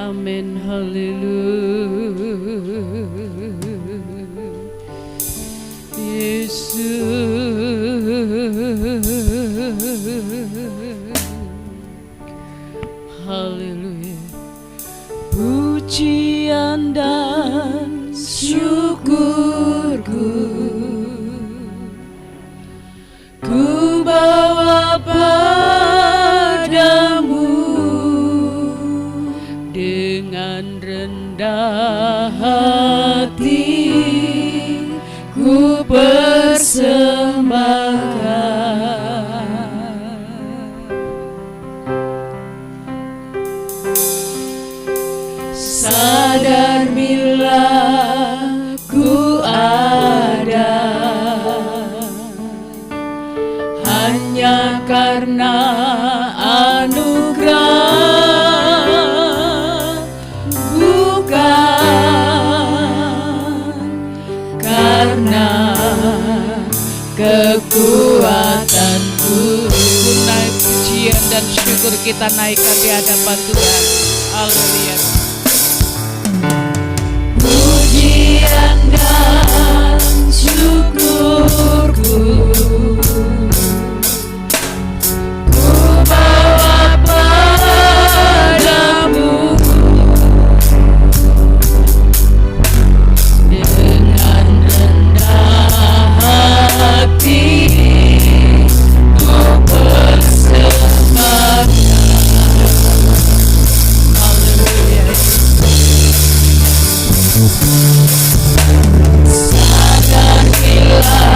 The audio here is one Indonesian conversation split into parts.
Amin, haleluya. Yesus, haleluya. Pujian dan syukurku ku bawa padamu, dengan rendah hati ku persembahkan. Sadar bila ku ada hanya karena anugerah, bukan karena kekuatanku. Naik pujian dan syukur kita naikkan di hadapan Tuhan. Haleluya. Pujian dan syukurku ku bawa padamu, dengan rendah hati ku persembahkan. Haleluya. Sadar bila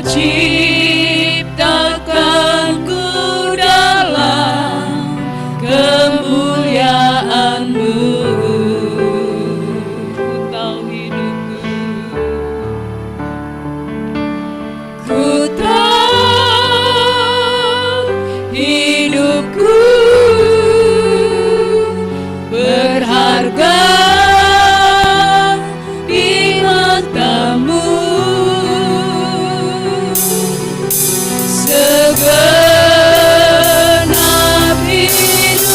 ciptakanku dalam kemuliaan-Mu. Ku tahu hidupku, ku tahu hidupku berharga di mata-Mu. Segenap hidupku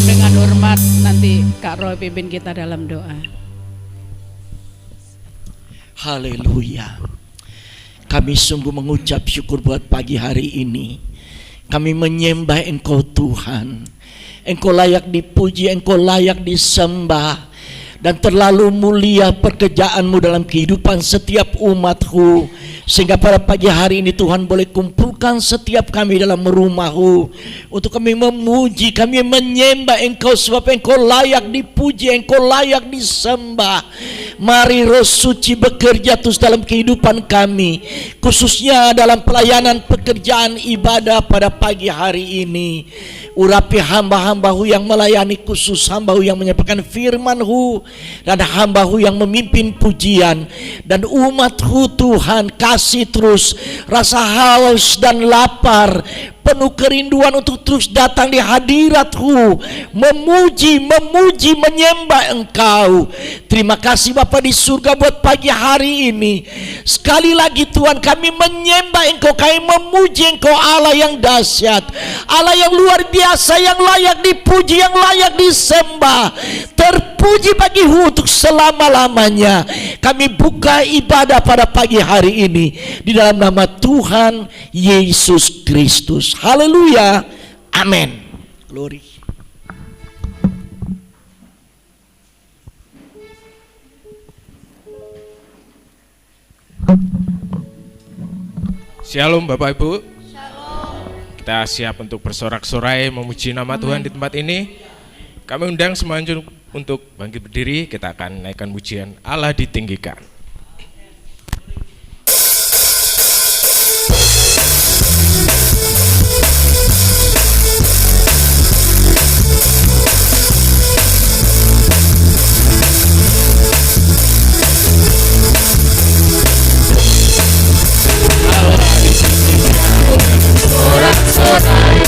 dengan hormat nanti Kak Roy pimpin kita dalam doa. Haleluya. Kami sungguh mengucap syukur buat pagi hari ini. Kami menyembah Engkau Tuhan. Engkau layak dipuji, Engkau layak disembah. Dan terlalu mulia pekerjaan-Mu dalam kehidupan setiap umat-Mu. Sehingga pada pagi hari ini Tuhan boleh kumpulkan setiap kami dalam rumah-Mu untuk kami memuji, kami menyembah Engkau, sebab Engkau layak dipuji, Engkau layak disembah. Mari Roh Suci bekerja terus dalam kehidupan kami, khususnya dalam pelayanan pekerjaan ibadah pada pagi hari ini. Urapi hamba-hamba-Mu yang melayani, khusus hamba-Mu yang menyampaikan firman-Mu, dan hamba-Mu yang memimpin pujian, dan umat-Mu Tuhan, kasih terus rasa haus dan lapar, penuh kerinduan untuk terus datang di hadirat-Mu, memuji, menyembah Engkau. Terima kasih Bapa di surga buat pagi hari ini. Sekali lagi Tuhan, kami menyembah Engkau, kami memuji Engkau, Allah yang dahsyat, Allah yang luar biasa, yang layak dipuji, yang layak disembah. Terpuji bagimu untuk selama-lamanya. Kami buka ibadah pada pagi hari ini di dalam nama Tuhan Yesus Kristus. Haleluya. Amin. Glory. Shalom Bapak Ibu. Shalom. Kita siap untuk bersorak-sorai memuji nama Tuhan di tempat ini. Kami undang semuanya untuk bangkit berdiri. Kita akan naikkan pujian Allah ditinggikan. Sorak-sorai,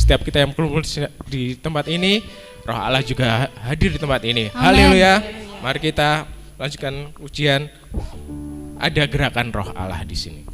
setiap kita yang berkumpul di tempat ini, Roh Allah juga hadir di tempat ini. Amen. Haleluya. Mari kita lanjutkan ujian. Ada gerakan Roh Allah di sini.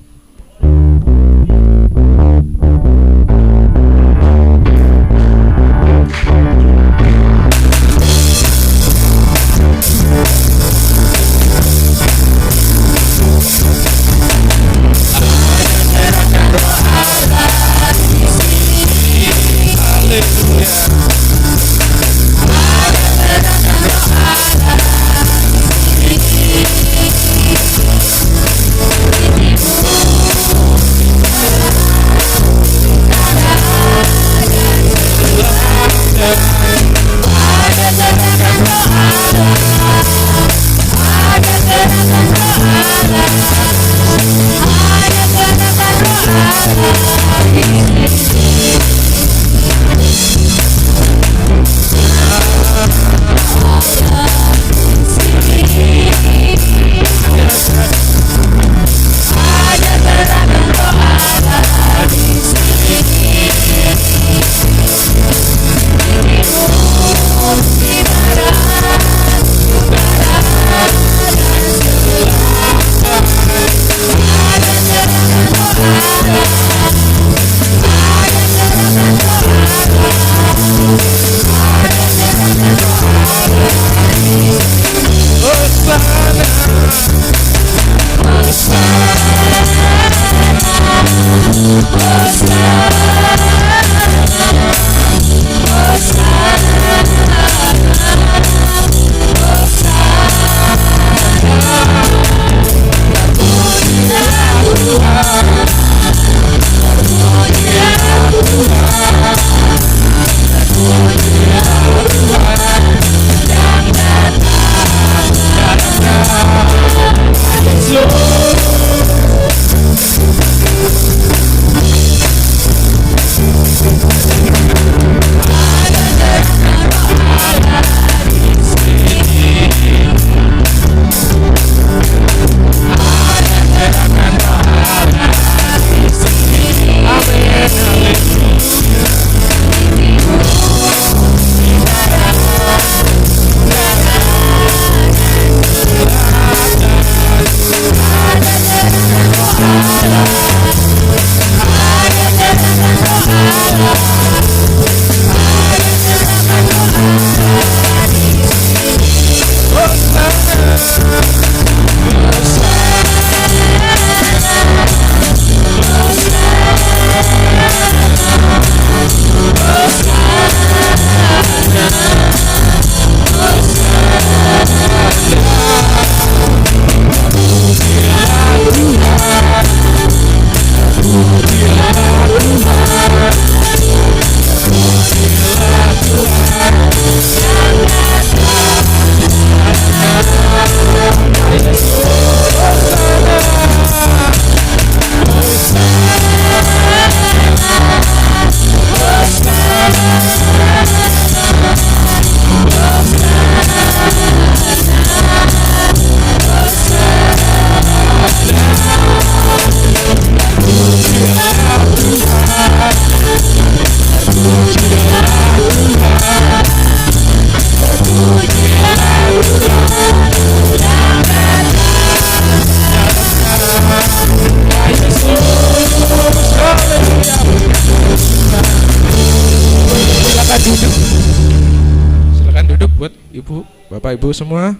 Silakan duduk buat Ibu, Bapak, Ibu semua.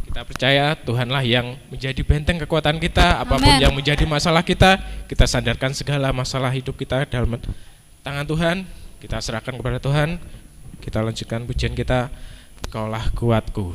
Kita percaya Tuhanlah yang menjadi benteng kekuatan kita. Apapun Amen. yang menjadi masalah kita sandarkan segala masalah hidup kita dalam tangan Tuhan. Kita serahkan kepada Tuhan. Kita lanjutkan pujian kita, Kaulah kuatku.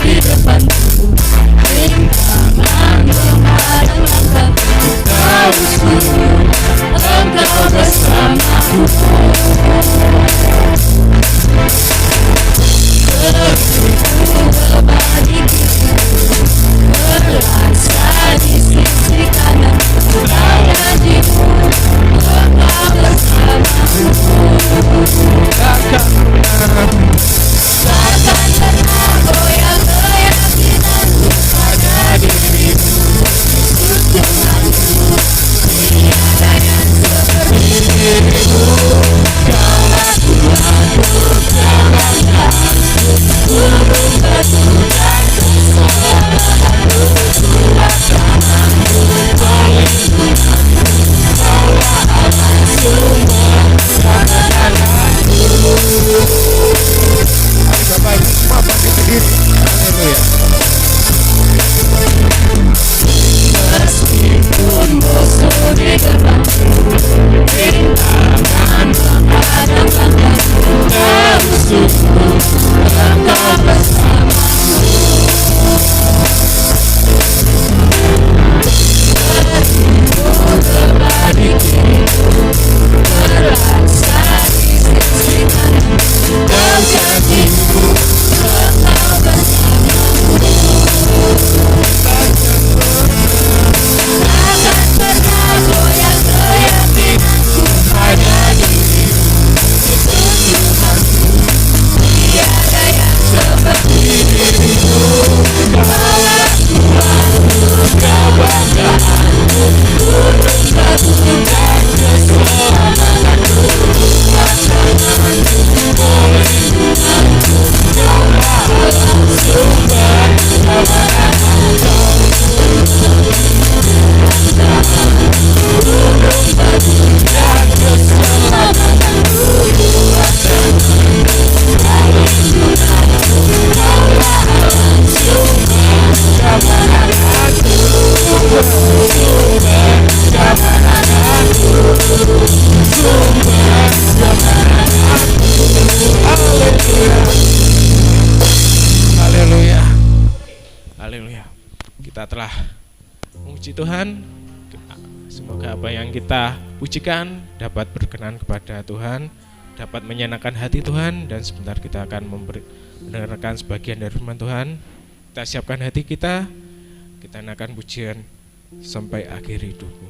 Di depanku, rintangan menghadang langkah Haleluya. Kita telah memuji Tuhan. Semoga apa yang kita pujikan dapat berkenan kepada Tuhan, dapat menyenangkan hati Tuhan, dan sebentar kita akan mendengarkan sebagian dari firman Tuhan. Kita siapkan hati kita naikkan pujian sampai akhir hidupku.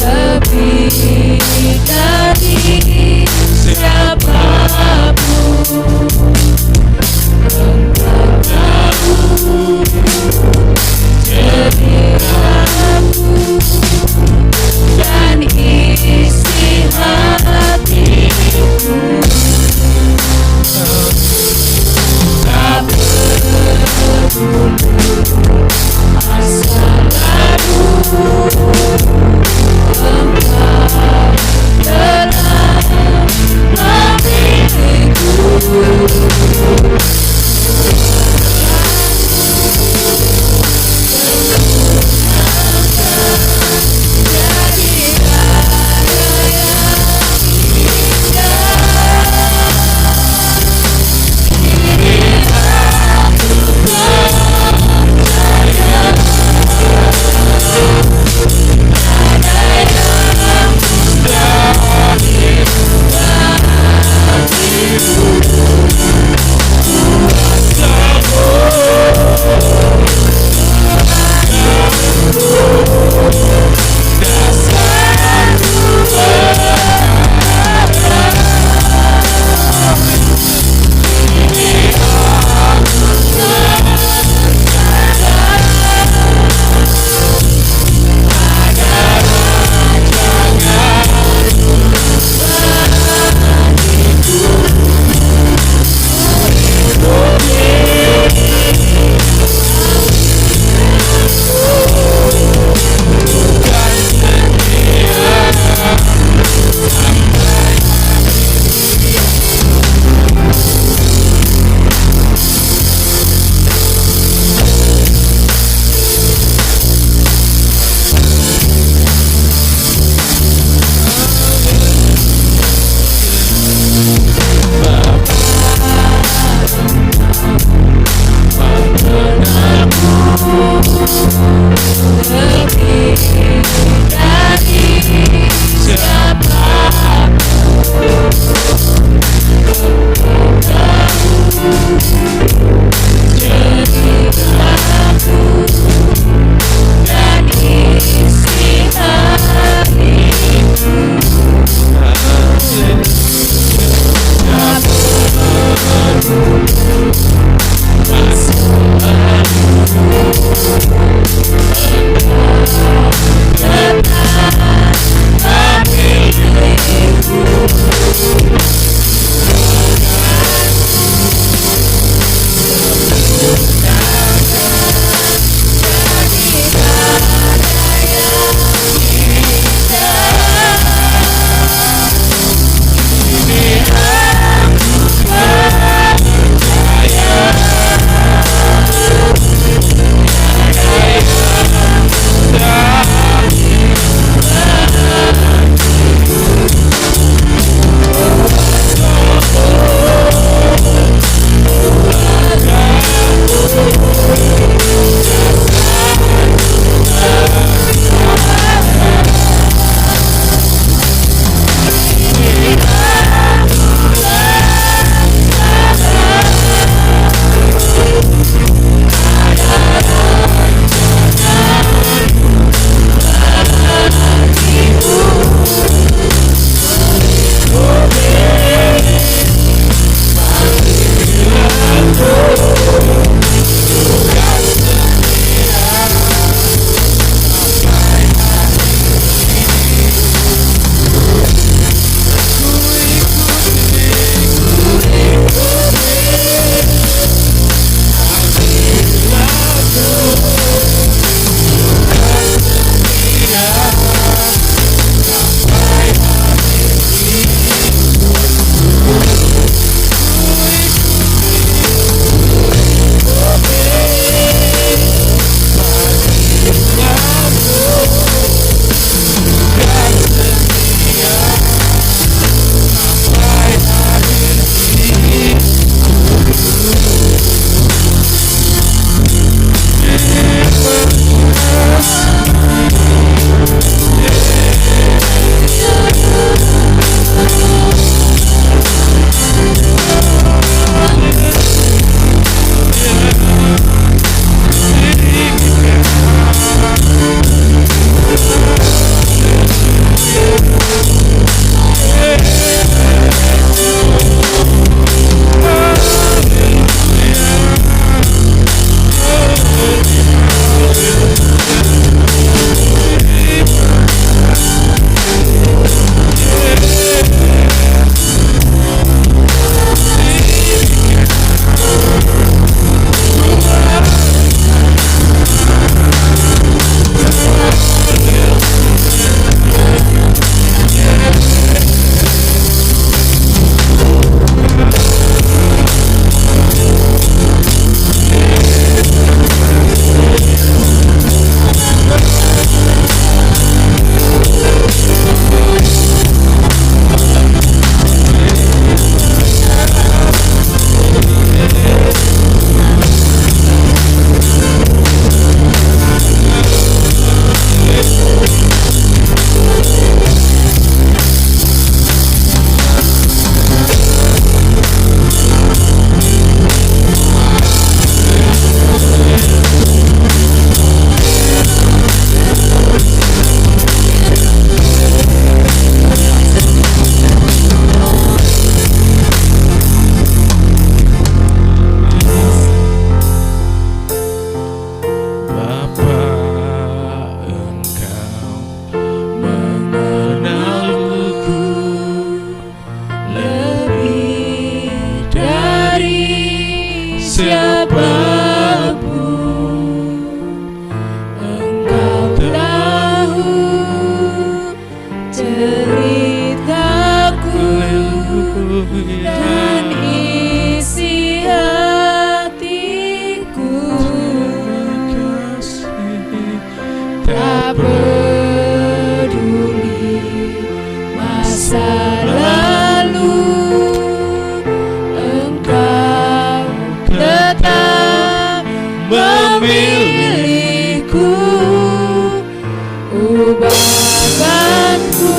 Lebih dari siapa dan isi hatiku. Tak peduli masa lalu, Engkau tetap memilihku. Ubahkanku,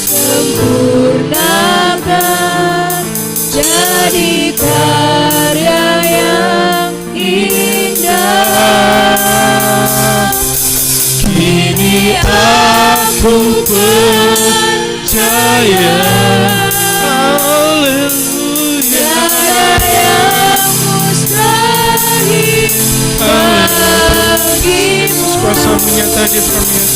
sempurnakan jadi karya yang indah. Kini aku percaya, haleluya, yang mustahil bagimu. Kuasa menyata di dalamnya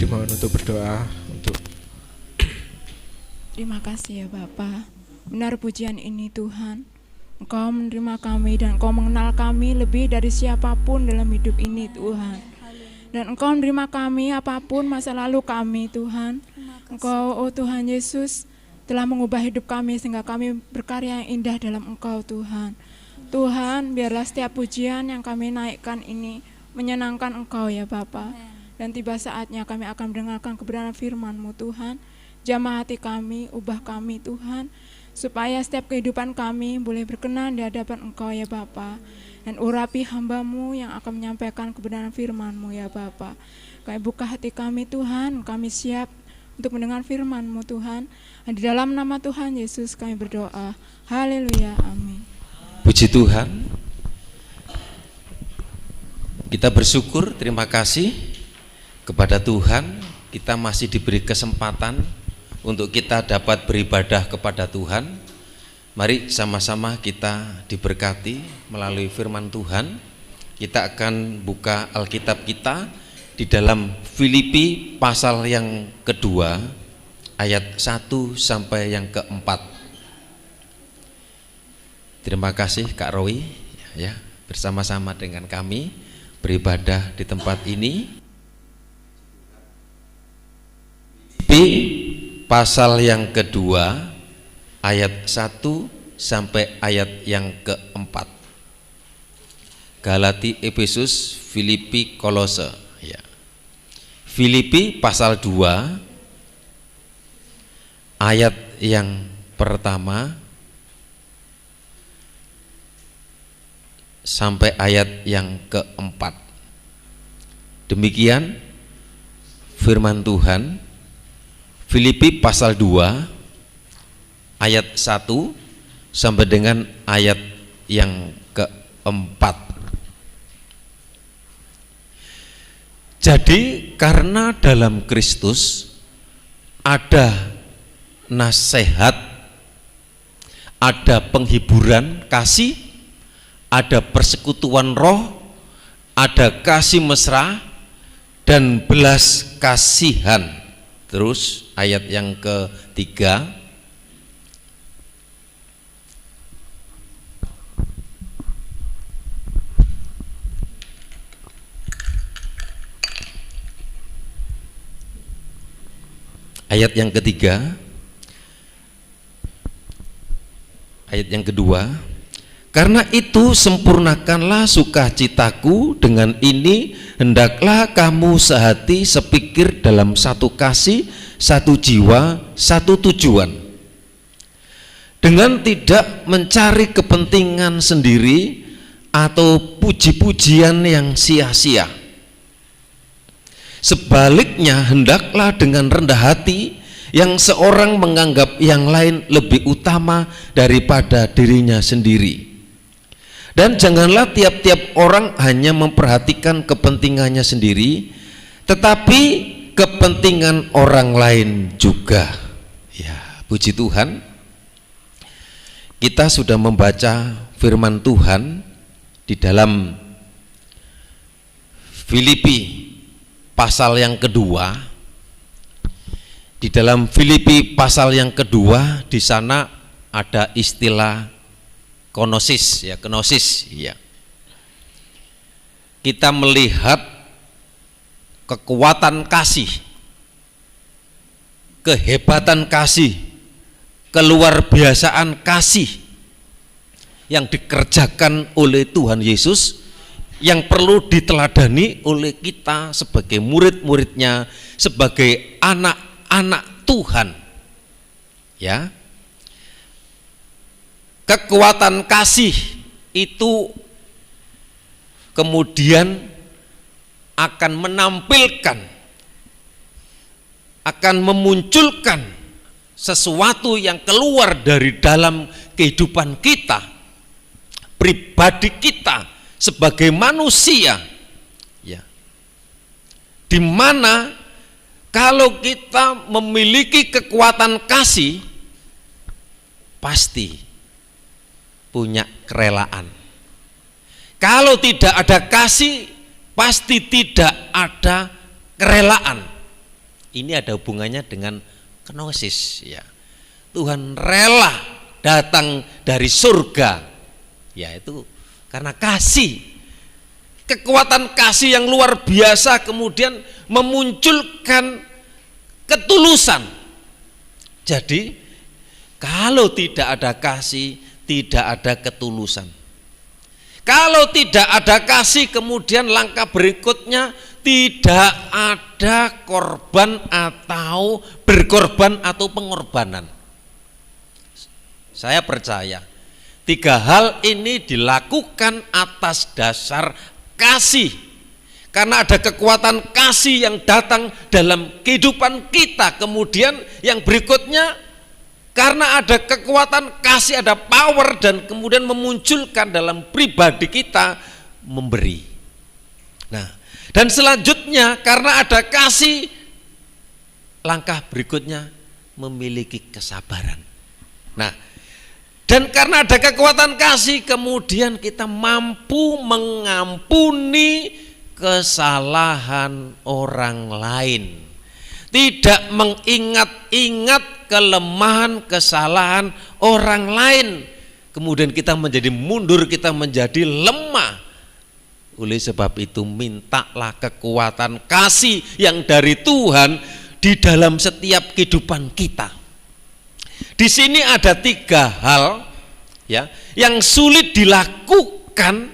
dimohon untuk berdoa untuk. Terima kasih ya Bapa. Benar pujian ini Tuhan. Engkau menerima kami dan Engkau mengenal kami lebih dari siapapun dalam hidup ini Tuhan. Dan Engkau menerima kami apapun masa lalu kami Tuhan. Engkau oh Tuhan Yesus telah mengubah hidup kami sehingga kami berkarya yang indah dalam Engkau Tuhan. Tuhan biarlah setiap pujian yang kami naikkan ini menyenangkan Engkau ya Bapa. Dan tiba saatnya kami akan mendengarkan kebenaran firman-Mu Tuhan. Jamah hati kami, ubah kami Tuhan, supaya setiap kehidupan kami boleh berkenan di hadapan Engkau ya Bapa. Dan urapi hamba-Mu yang akan menyampaikan kebenaran firman-Mu ya Bapa. Kami buka hati kami Tuhan, kami siap untuk mendengar firman-Mu Tuhan. Dan di dalam nama Tuhan Yesus kami berdoa. Haleluya, amin. Puji Tuhan. Kita bersyukur, terima kasih kepada Tuhan, kita masih diberi kesempatan untuk kita dapat beribadah kepada Tuhan. Mari sama-sama kita diberkati melalui firman Tuhan. Kita akan buka Alkitab kita di dalam Filipi pasal yang kedua ayat 1 sampai yang keempat. Terima kasih Kak Roy ya, bersama-sama dengan kami beribadah di tempat ini. Pasal yang kedua ayat 1 sampai ayat yang keempat. Galati, Efesus, Filipi, Kolose ya. Filipi pasal 2 ayat yang pertama sampai ayat yang keempat. Demikian firman Tuhan. Filipi pasal 2 ayat 1 sampai dengan ayat yang keempat. Jadi karena dalam Kristus ada nasihat, ada penghiburan kasih, ada persekutuan roh, ada kasih mesra dan belas kasihan. Terus ayat yang ketiga, ayat yang ketiga, ayat yang kedua, karena itu sempurnakanlah sukacitaku, dengan ini hendaklah kamu sehati sepikir dalam satu kasih, satu jiwa, satu tujuan, dengan tidak mencari kepentingan sendiri atau puji-pujian yang sia-sia. Sebaliknya hendaklah dengan rendah hati yang seorang menganggap yang lain lebih utama daripada dirinya sendiri. Dan janganlah tiap-tiap orang hanya memperhatikan kepentingannya sendiri, tetapi kepentingan orang lain juga. Ya, puji Tuhan. Kita sudah membaca firman Tuhan di dalam Filipi pasal yang kedua. Di dalam Filipi pasal yang kedua, di sana ada istilah kenosis, ya, kenosis, ya. Kita melihat kekuatan kasih, kehebatan kasih, keluar biasaan kasih yang dikerjakan oleh Tuhan Yesus, yang perlu diteladani oleh kita sebagai murid-muridnya, sebagai anak-anak Tuhan, ya. Kekuatan kasih itu kemudian akan menampilkan, akan memunculkan sesuatu yang keluar dari dalam kehidupan kita, pribadi kita sebagai manusia, ya. Di mana kalau kita memiliki kekuatan kasih, pasti punya kerelaan. Kalau tidak ada kasih, pasti tidak ada kerelaan. Ini ada hubungannya dengan kenosis, ya. Tuhan rela datang dari surga, yaitu karena kasih. Kekuatan kasih yang luar biasa kemudian memunculkan ketulusan. Jadi kalau tidak ada kasih, tidak ada ketulusan. Kalau tidak ada kasih, kemudian langkah berikutnya tidak ada korban atau berkorban atau pengorbanan. Saya percaya 3 hal ini dilakukan atas dasar kasih, karena ada kekuatan kasih yang datang dalam kehidupan kita. Kemudian yang berikutnya, karena ada kekuatan kasih, ada power, dan kemudian memunculkan dalam pribadi kita memberi. Nah, dan selanjutnya karena ada kasih, langkah berikutnya memiliki kesabaran. Nah, dan karena ada kekuatan kasih, kemudian kita mampu mengampuni kesalahan orang lain, tidak mengingat-ingat kelemahan, kesalahan orang lain. Kemudian kita menjadi mundur, kita menjadi lemah. Oleh sebab itu, mintalah kekuatan kasih yang dari Tuhan di dalam setiap kehidupan kita. Di sini ada 3 hal, ya, yang sulit dilakukan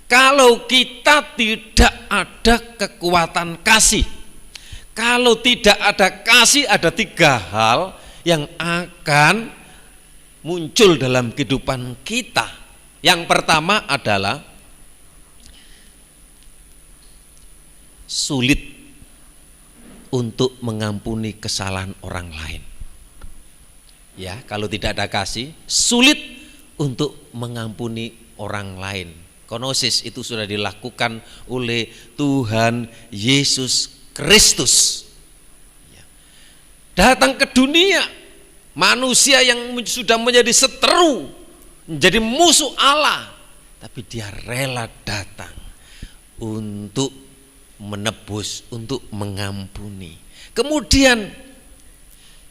kalau kita tidak ada kekuatan kasih. Kalau tidak ada kasih, ada 3 hal yang akan muncul dalam kehidupan kita. Yang pertama adalah sulit untuk mengampuni kesalahan orang lain. Ya, kalau tidak ada kasih, sulit untuk mengampuni orang lain. Konosis itu sudah dilakukan oleh Tuhan Yesus Kristus. Ya. Datang ke dunia, manusia yang sudah menjadi seteru, menjadi musuh Allah, tapi dia rela datang untuk menebus, untuk mengampuni. Kemudian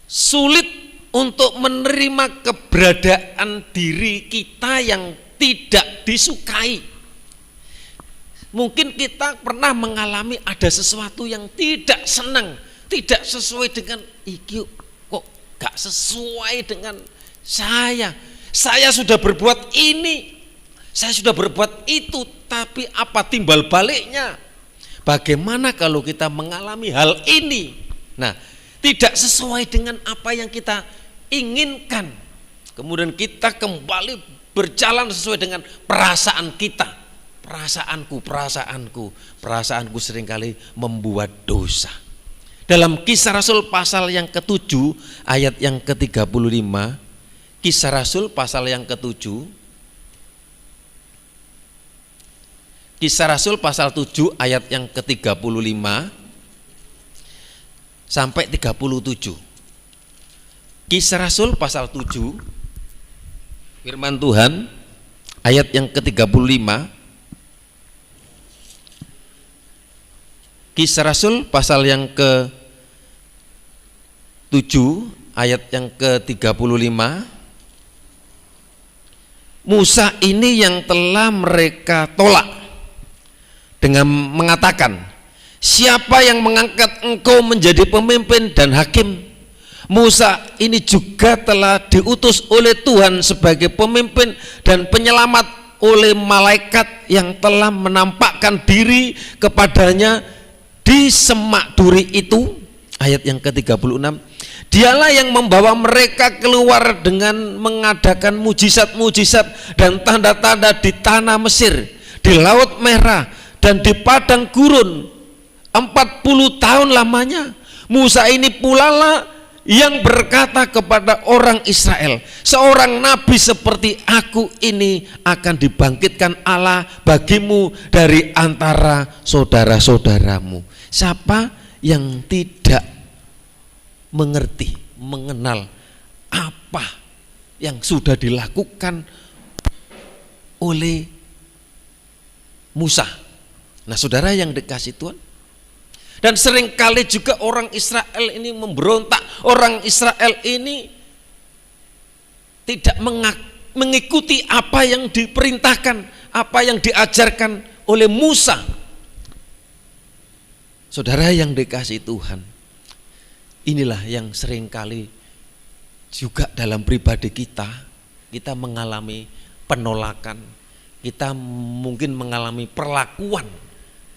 sulit untuk menerima keberadaan diri kita yang tidak disukai. Mungkin kita pernah mengalami ada sesuatu yang tidak senang, tidak sesuai dengan iki, kok gak sesuai dengan saya. Saya sudah berbuat ini, saya sudah berbuat itu, tapi apa timbal baliknya? Bagaimana kalau kita mengalami hal ini? Nah, tidak sesuai dengan apa yang kita inginkan. Kemudian kita kembali berjalan sesuai dengan perasaan kita. Perasaanku seringkali membuat dosa. Dalam Kisah Rasul pasal yang ke-7 ayat yang ke-35, Kisah Rasul pasal yang ke-7, Kisah Rasul pasal 7 ayat yang ke-35 sampai 37. Kisah Rasul pasal 7, firman Tuhan ayat yang ke-35. Kisah Rasul pasal yang ke-7 ayat yang ke-35. Musa ini yang telah mereka tolak dengan mengatakan, siapa yang mengangkat engkau menjadi pemimpin dan hakim? Musa ini juga telah diutus oleh Tuhan sebagai pemimpin dan penyelamat oleh malaikat yang telah menampakkan diri kepadanya di semak duri itu. Ayat yang ke-36, dialah yang membawa mereka keluar dengan mengadakan mujizat-mujizat dan tanda-tanda di tanah Mesir, di Laut Merah, dan di padang gurun 40 tahun lamanya. Musa ini pula lah yang berkata kepada orang Israel, seorang nabi seperti aku ini akan dibangkitkan Allah bagimu dari antara saudara-saudaramu. Siapa yang tidak mengerti, mengenal apa yang sudah dilakukan oleh Musa? Nah, saudara yang dikasih Tuhan, dan seringkali juga orang Israel ini memberontak, orang Israel ini tidak mengikuti apa yang diperintahkan, apa yang diajarkan oleh Musa. Saudara yang dikasih Tuhan, inilah yang seringkali juga dalam pribadi kita mengalami penolakan, kita mungkin mengalami perlakuan.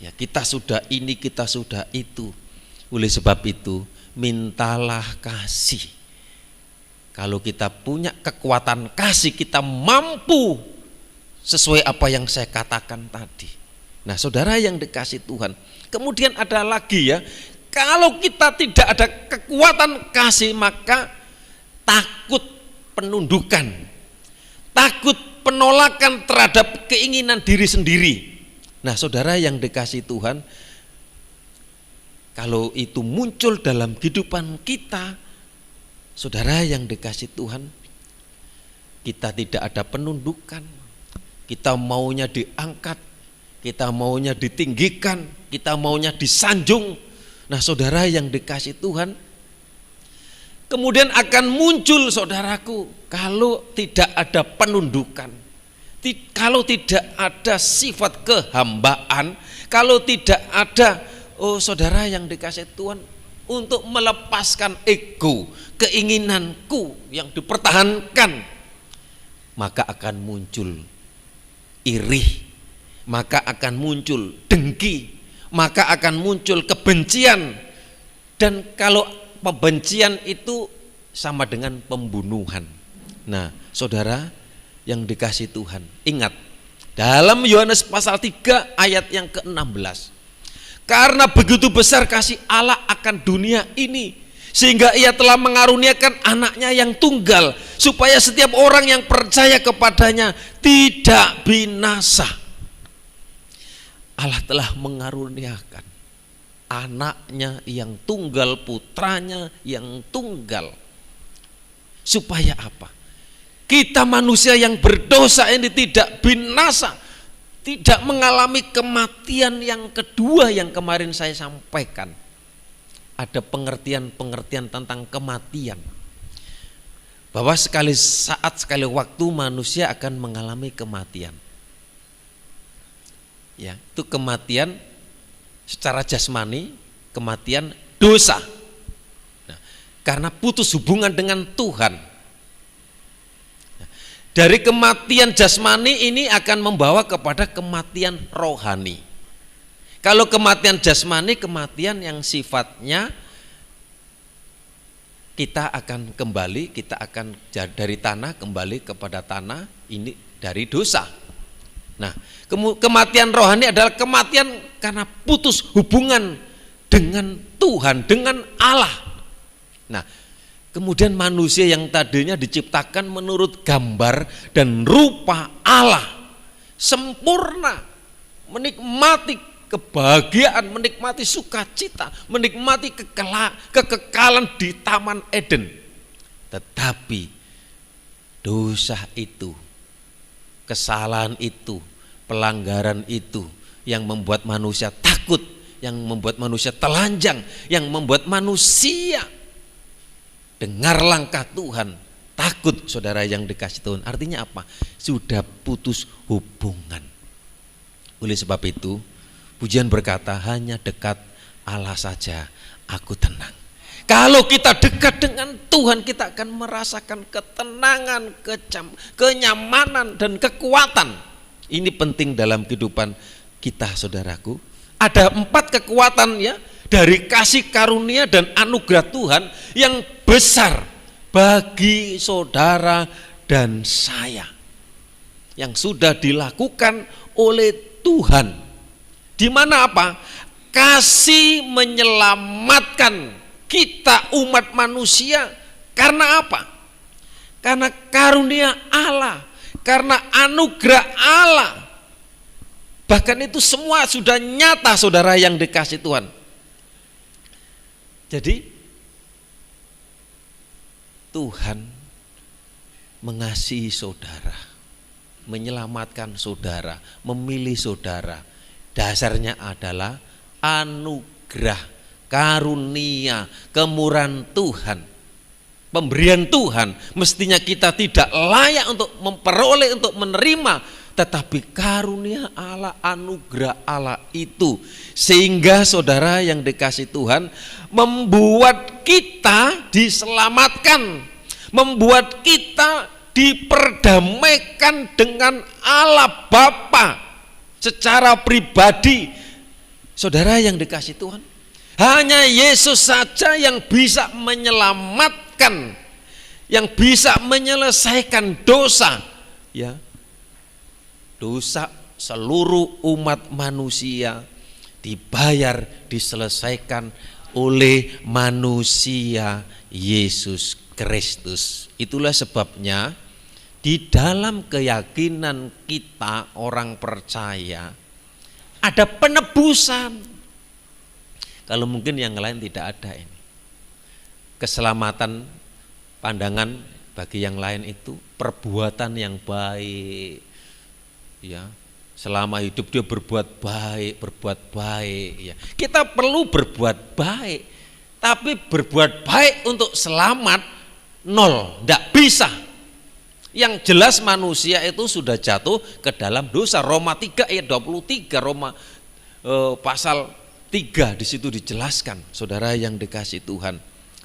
Ya, kita sudah ini, kita sudah itu. Oleh sebab itu, mintalah kasih. Kalau kita punya kekuatan kasih, kita mampu sesuai apa yang saya katakan tadi. Nah, saudara yang dikasih Tuhan, kemudian ada lagi ya, kalau kita tidak ada kekuatan kasih, maka takut penundukan, takut penolakan terhadap keinginan diri sendiri. Nah, saudara yang dikasih Tuhan, kalau itu muncul dalam kehidupan kita, saudara yang dikasih Tuhan, kita tidak ada penundukan, kita maunya diangkat, kita maunya ditinggikan, kita maunya disanjung. Nah, saudara yang dikasih Tuhan, kemudian akan muncul, saudaraku, kalau tidak ada penundukan, kalau tidak ada sifat kehambaan, kalau tidak ada, oh saudara yang dikasih Tuhan, untuk melepaskan ego, keinginanku yang dipertahankan, maka akan muncul iri, maka akan muncul dengki, maka akan muncul kebencian. Dan kalau pembencian itu sama dengan pembunuhan. Nah, saudara yang dikasih Tuhan, ingat dalam Yohanes pasal 3 ayat yang ke-16, karena begitu besar kasih Allah akan dunia ini, sehingga ia telah mengaruniakan anaknya yang tunggal, supaya setiap orang yang percaya kepadanya tidak binasa. Allah telah mengaruniakan anaknya yang tunggal, putranya yang tunggal, supaya apa? Kita manusia yang berdosa ini tidak binasa, tidak mengalami kematian yang kedua yang kemarin saya sampaikan. Ada pengertian-pengertian tentang kematian, bahwa sekali saat, sekali waktu manusia akan mengalami kematian. Ya, itu kematian secara jasmani, kematian dosa. Nah, karena putus hubungan dengan Tuhan. Dari kematian jasmani ini akan membawa kepada kematian rohani. Kalau kematian jasmani, kematian yang sifatnya kita akan kembali, kita akan dari tanah kembali kepada tanah, ini dari dosa. Nah, kematian rohani adalah kematian karena putus hubungan dengan Tuhan, dengan Allah. Nah, kemudian manusia yang tadinya diciptakan menurut gambar dan rupa Allah, sempurna, menikmati kebahagiaan, menikmati sukacita, menikmati kekekalan di Taman Eden. Tetapi dosa itu, kesalahan itu, pelanggaran itu yang membuat manusia takut, yang membuat manusia telanjang, yang membuat manusia dengar langkah Tuhan, takut. Saudara yang dikasih Tuhan, artinya apa? Sudah putus hubungan. Oleh sebab itu, pujian berkata, hanya dekat Allah saja aku tenang. Kalau kita dekat dengan Tuhan, kita akan merasakan ketenangan, kenyamanan, dan kekuatan. Ini penting dalam kehidupan kita, saudaraku. Ada 4 kekuatan ya, dari kasih karunia dan anugerah Tuhan yang besar bagi saudara dan saya, yang sudah dilakukan oleh Tuhan. Di mana apa? Kasih menyelamatkan kita umat manusia. Karena apa? Karena karunia Allah, karena anugerah Allah. Bahkan itu semua sudah nyata, saudara yang dikasih Tuhan. Jadi Tuhan mengasihi saudara, menyelamatkan saudara, memilih saudara. Dasarnya adalah anugerah, karunia, kemurahan Tuhan, pemberian Tuhan. Mestinya kita tidak layak untuk memperoleh, untuk menerima, tetapi karunia Allah, anugerah Allah itu, sehingga saudara yang dikasih Tuhan, membuat kita diselamatkan, membuat kita diperdamaikan dengan Allah Bapa secara pribadi. Saudara yang dikasih Tuhan, hanya Yesus saja yang bisa menyelamatkan, yang bisa menyelesaikan dosa, ya, dosa seluruh umat manusia dibayar, diselesaikan oleh manusia Yesus Kristus. Itulah sebabnya di dalam keyakinan kita orang percaya ada penebusan. Kalau mungkin yang lain tidak ada ini. Keselamatan pandangan bagi yang lain itu perbuatan yang baik. Ya, selama hidup dia berbuat baik ya. Kita perlu berbuat baik, tapi berbuat baik untuk selamat nol, tidak bisa. Yang jelas manusia itu sudah jatuh ke dalam dosa. Roma 3 ayat 23, pasal 3 di situ dijelaskan, saudara yang dikasih Tuhan.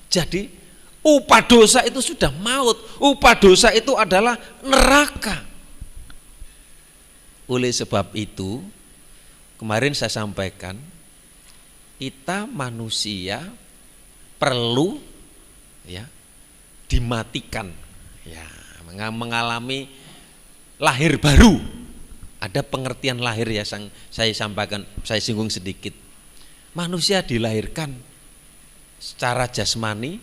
Jadi upah dosa itu sudah maut, upah dosa itu adalah neraka. Oleh sebab itu, kemarin saya sampaikan, kita manusia perlu ya dimatikan, ya, mengalami lahir baru. Ada pengertian lahir ya, saya sampaikan, saya singgung sedikit. Manusia dilahirkan secara jasmani,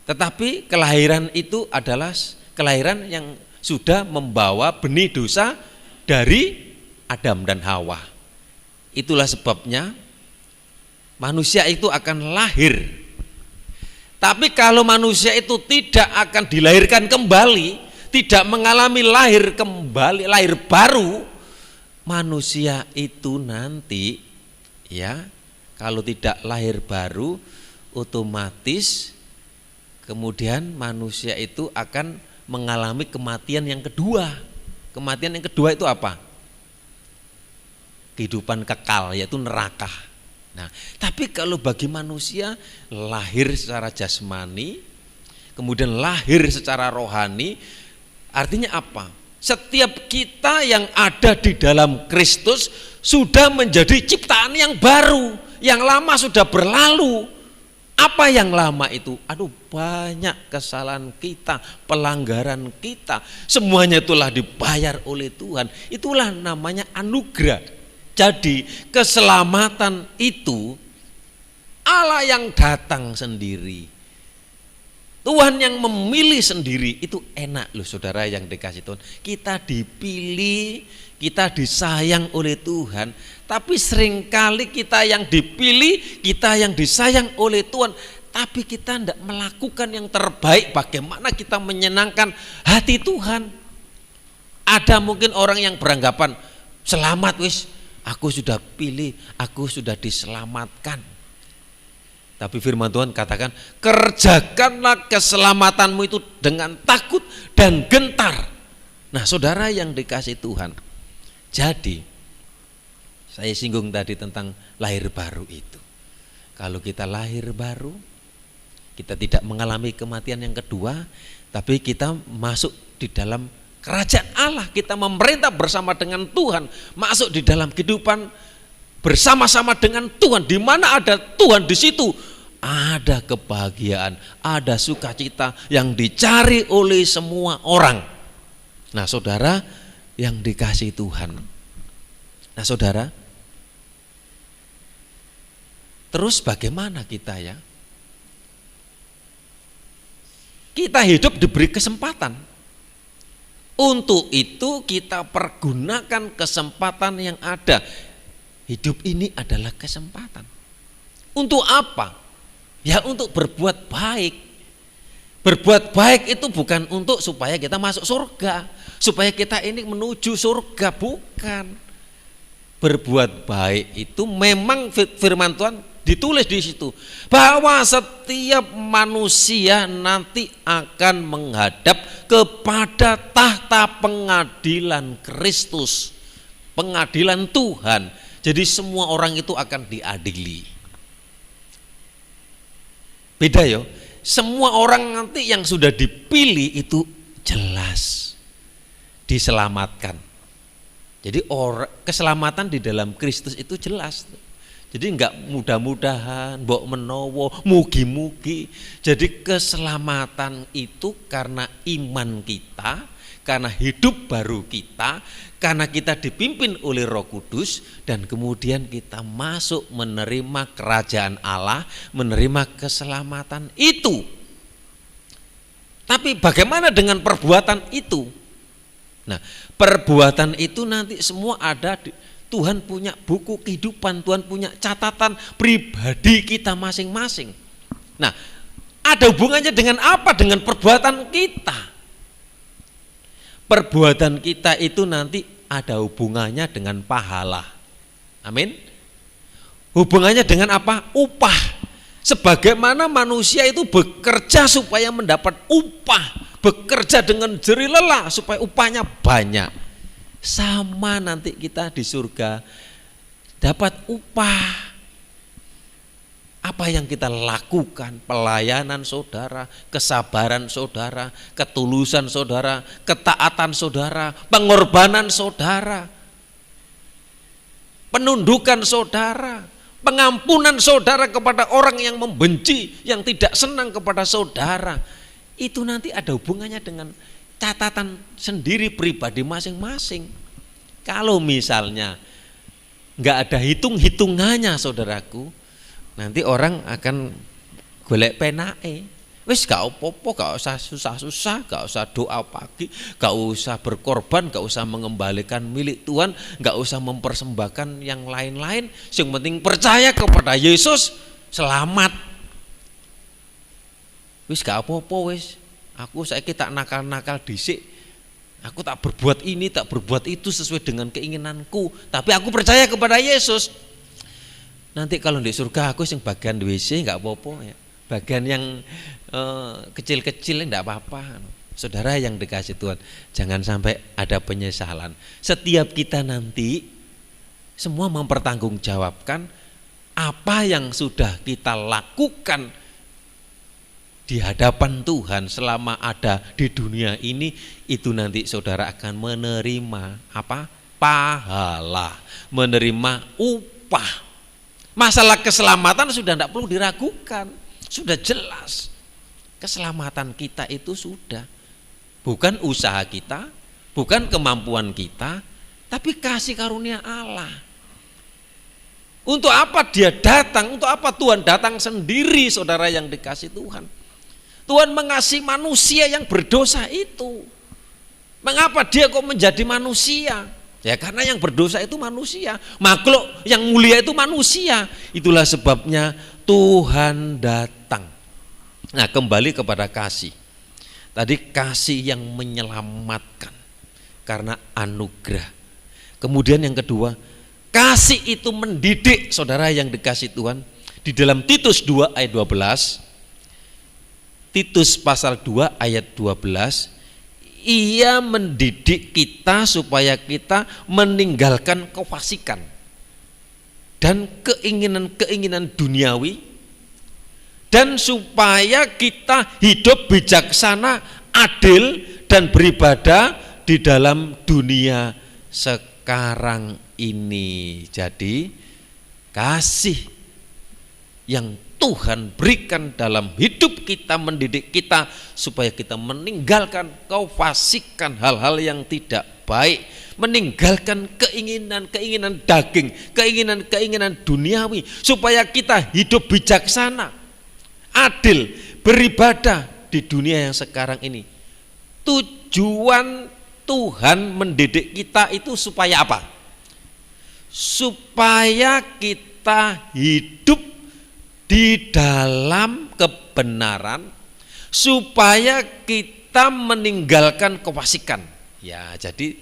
tetapi kelahiran itu adalah kelahiran yang sudah membawa benih dosa dari Adam dan Hawa. Itulah sebabnya manusia itu akan lahir. Tapi kalau manusia itu tidak akan dilahirkan kembali, tidak mengalami lahir kembali, lahir baru, manusia itu nanti, ya, kalau tidak lahir baru, otomatis kemudian manusia itu akan mengalami kematian yang kedua. Kematian yang kedua itu apa? Kehidupan kekal, yaitu neraka. Nah, tapi kalau bagi manusia lahir secara jasmani, kemudian lahir secara rohani, artinya apa? Setiap kita yang ada di dalam Kristus sudah menjadi ciptaan yang baru, yang lama sudah berlalu. Apa yang lama itu? Aduh, banyak kesalahan kita, pelanggaran kita, semuanya itulah dibayar oleh Tuhan. Itulah namanya anugerah. Jadi keselamatan itu Allah yang datang sendiri, Tuhan yang memilih sendiri. Itu enak loh saudara yang dikasih Tuhan. Kita dipilih, kita disayang oleh Tuhan. Tapi seringkali kita yang dipilih, kita yang disayang oleh Tuhan, tapi kita tidak melakukan yang terbaik. Bagaimana kita menyenangkan hati Tuhan? Ada mungkin orang yang beranggapan selamat wis, aku sudah pilih, aku sudah diselamatkan. Tapi firman Tuhan katakan, kerjakanlah keselamatanmu itu dengan takut dan gentar. Nah saudara yang dikasih Tuhan, jadi saya singgung tadi tentang lahir baru itu. Kalau kita lahir baru, kita tidak mengalami kematian yang kedua, tapi kita masuk di dalam kerajaan Allah, kita memerintah bersama dengan Tuhan, masuk di dalam kehidupan bersama-sama dengan Tuhan. Di mana ada Tuhan, di situ ada kebahagiaan, ada sukacita yang dicari oleh semua orang. Nah saudara yang dikasih Tuhan, nah saudara, terus bagaimana kita ya? Kita hidup diberi kesempatan. Untuk itu kita pergunakan kesempatan yang ada. Hidup ini adalah kesempatan. Untuk apa? Ya untuk berbuat baik. Berbuat baik itu bukan untuk supaya kita masuk surga, supaya kita ini menuju surga, bukan. Berbuat baik itu memang firman Tuhan ditulis di situ bahwa setiap manusia nanti akan menghadap kepada tahta pengadilan Kristus, pengadilan Tuhan. Jadi semua orang itu akan diadili. Beda ya, semua orang nanti yang sudah dipilih itu jelas diselamatkan. Jadi keselamatan di dalam Kristus itu jelas. Jadi enggak mudah-mudahan, mbok menowo, mugi-mugi. Jadi keselamatan itu karena iman kita, karena hidup baru kita, karena kita dipimpin oleh Roh Kudus, dan kemudian kita masuk menerima kerajaan Allah, menerima keselamatan itu. Tapi bagaimana dengan perbuatan itu? Nah, perbuatan itu nanti semua ada di Tuhan punya buku kehidupan, Tuhan punya catatan pribadi kita masing-masing. Nah, ada hubungannya dengan apa? Dengan perbuatan kita. Perbuatan kita itu nanti ada hubungannya dengan pahala. Amin. Hubungannya dengan apa? Upah. Sebagaimana manusia itu bekerja supaya mendapat upah, bekerja dengan jerih lelah supaya upahnya banyak. Sama nanti kita di surga dapat upah. Apa yang kita lakukan, pelayanan saudara, kesabaran saudara, ketulusan saudara, ketaatan saudara, pengorbanan saudara, penundukan saudara, pengampunan saudara kepada orang yang membenci, yang tidak senang kepada saudara, itu nanti ada hubungannya dengan catatan sendiri pribadi masing-masing. Kalau misalnya nggak ada hitung-hitungannya saudaraku, nanti orang akan golek penake. Wis gak apa-apa, gak usah susah-susah, gak usah doa pagi, gak usah berkorban, gak usah mengembalikan milik Tuhan, gak usah mempersembahkan yang lain-lain. Yang penting percaya kepada Yesus, selamat. Wis gak apa-apa wis. Aku saiki tak nakal-nakal dhisik. Aku tak berbuat ini, tak berbuat itu sesuai dengan keinginanku, tapi aku percaya kepada Yesus. Nanti kalau di surga aku yang bagian WC gak apa-apa ya. Bagian yang kecil-kecil enggak apa-apa. Saudara yang dikasih Tuhan, jangan sampai ada penyesalan. Setiap kita nanti semua mempertanggungjawabkan apa yang sudah kita lakukan di hadapan Tuhan selama ada di dunia ini. Itu nanti saudara akan menerima apa? Pahala, menerima upah. Masalah keselamatan sudah tidak perlu diragukan, sudah jelas. Keselamatan kita itu sudah bukan usaha kita, bukan kemampuan kita, tapi kasih karunia Allah. Untuk apa dia datang? Untuk apa Tuhan datang sendiri, saudara yang dikasih Tuhan? Tuhan mengasihi manusia yang berdosa itu. Mengapa dia kok menjadi manusia? Ya karena yang berdosa itu manusia, makhluk yang mulia itu manusia. Itulah sebabnya Tuhan datang. Nah, kembali kepada kasih. Tadi kasih yang menyelamatkan karena anugerah. Kemudian yang kedua, kasih itu mendidik, saudara yang dikasih Tuhan. Di dalam Titus 2 ayat 12, Titus pasal 2 ayat 12, ia mendidik kita supaya kita meninggalkan kefasikan dan keinginan-keinginan duniawi, dan supaya kita hidup bijaksana, adil, dan beribadah di dalam dunia sekarang ini. Jadi kasih yang Tuhan berikan dalam hidup kita mendidik kita supaya kita meninggalkan kefasikan, hal-hal yang tidak baik, meninggalkan keinginan-keinginan daging, keinginan-keinginan duniawi, supaya kita hidup bijaksana, adil, beribadah di dunia yang sekarang ini. Tujuan Tuhan mendidik kita itu supaya apa? Supaya kita hidup di dalam kebenaran, supaya kita meninggalkan kefasikan. Ya, jadi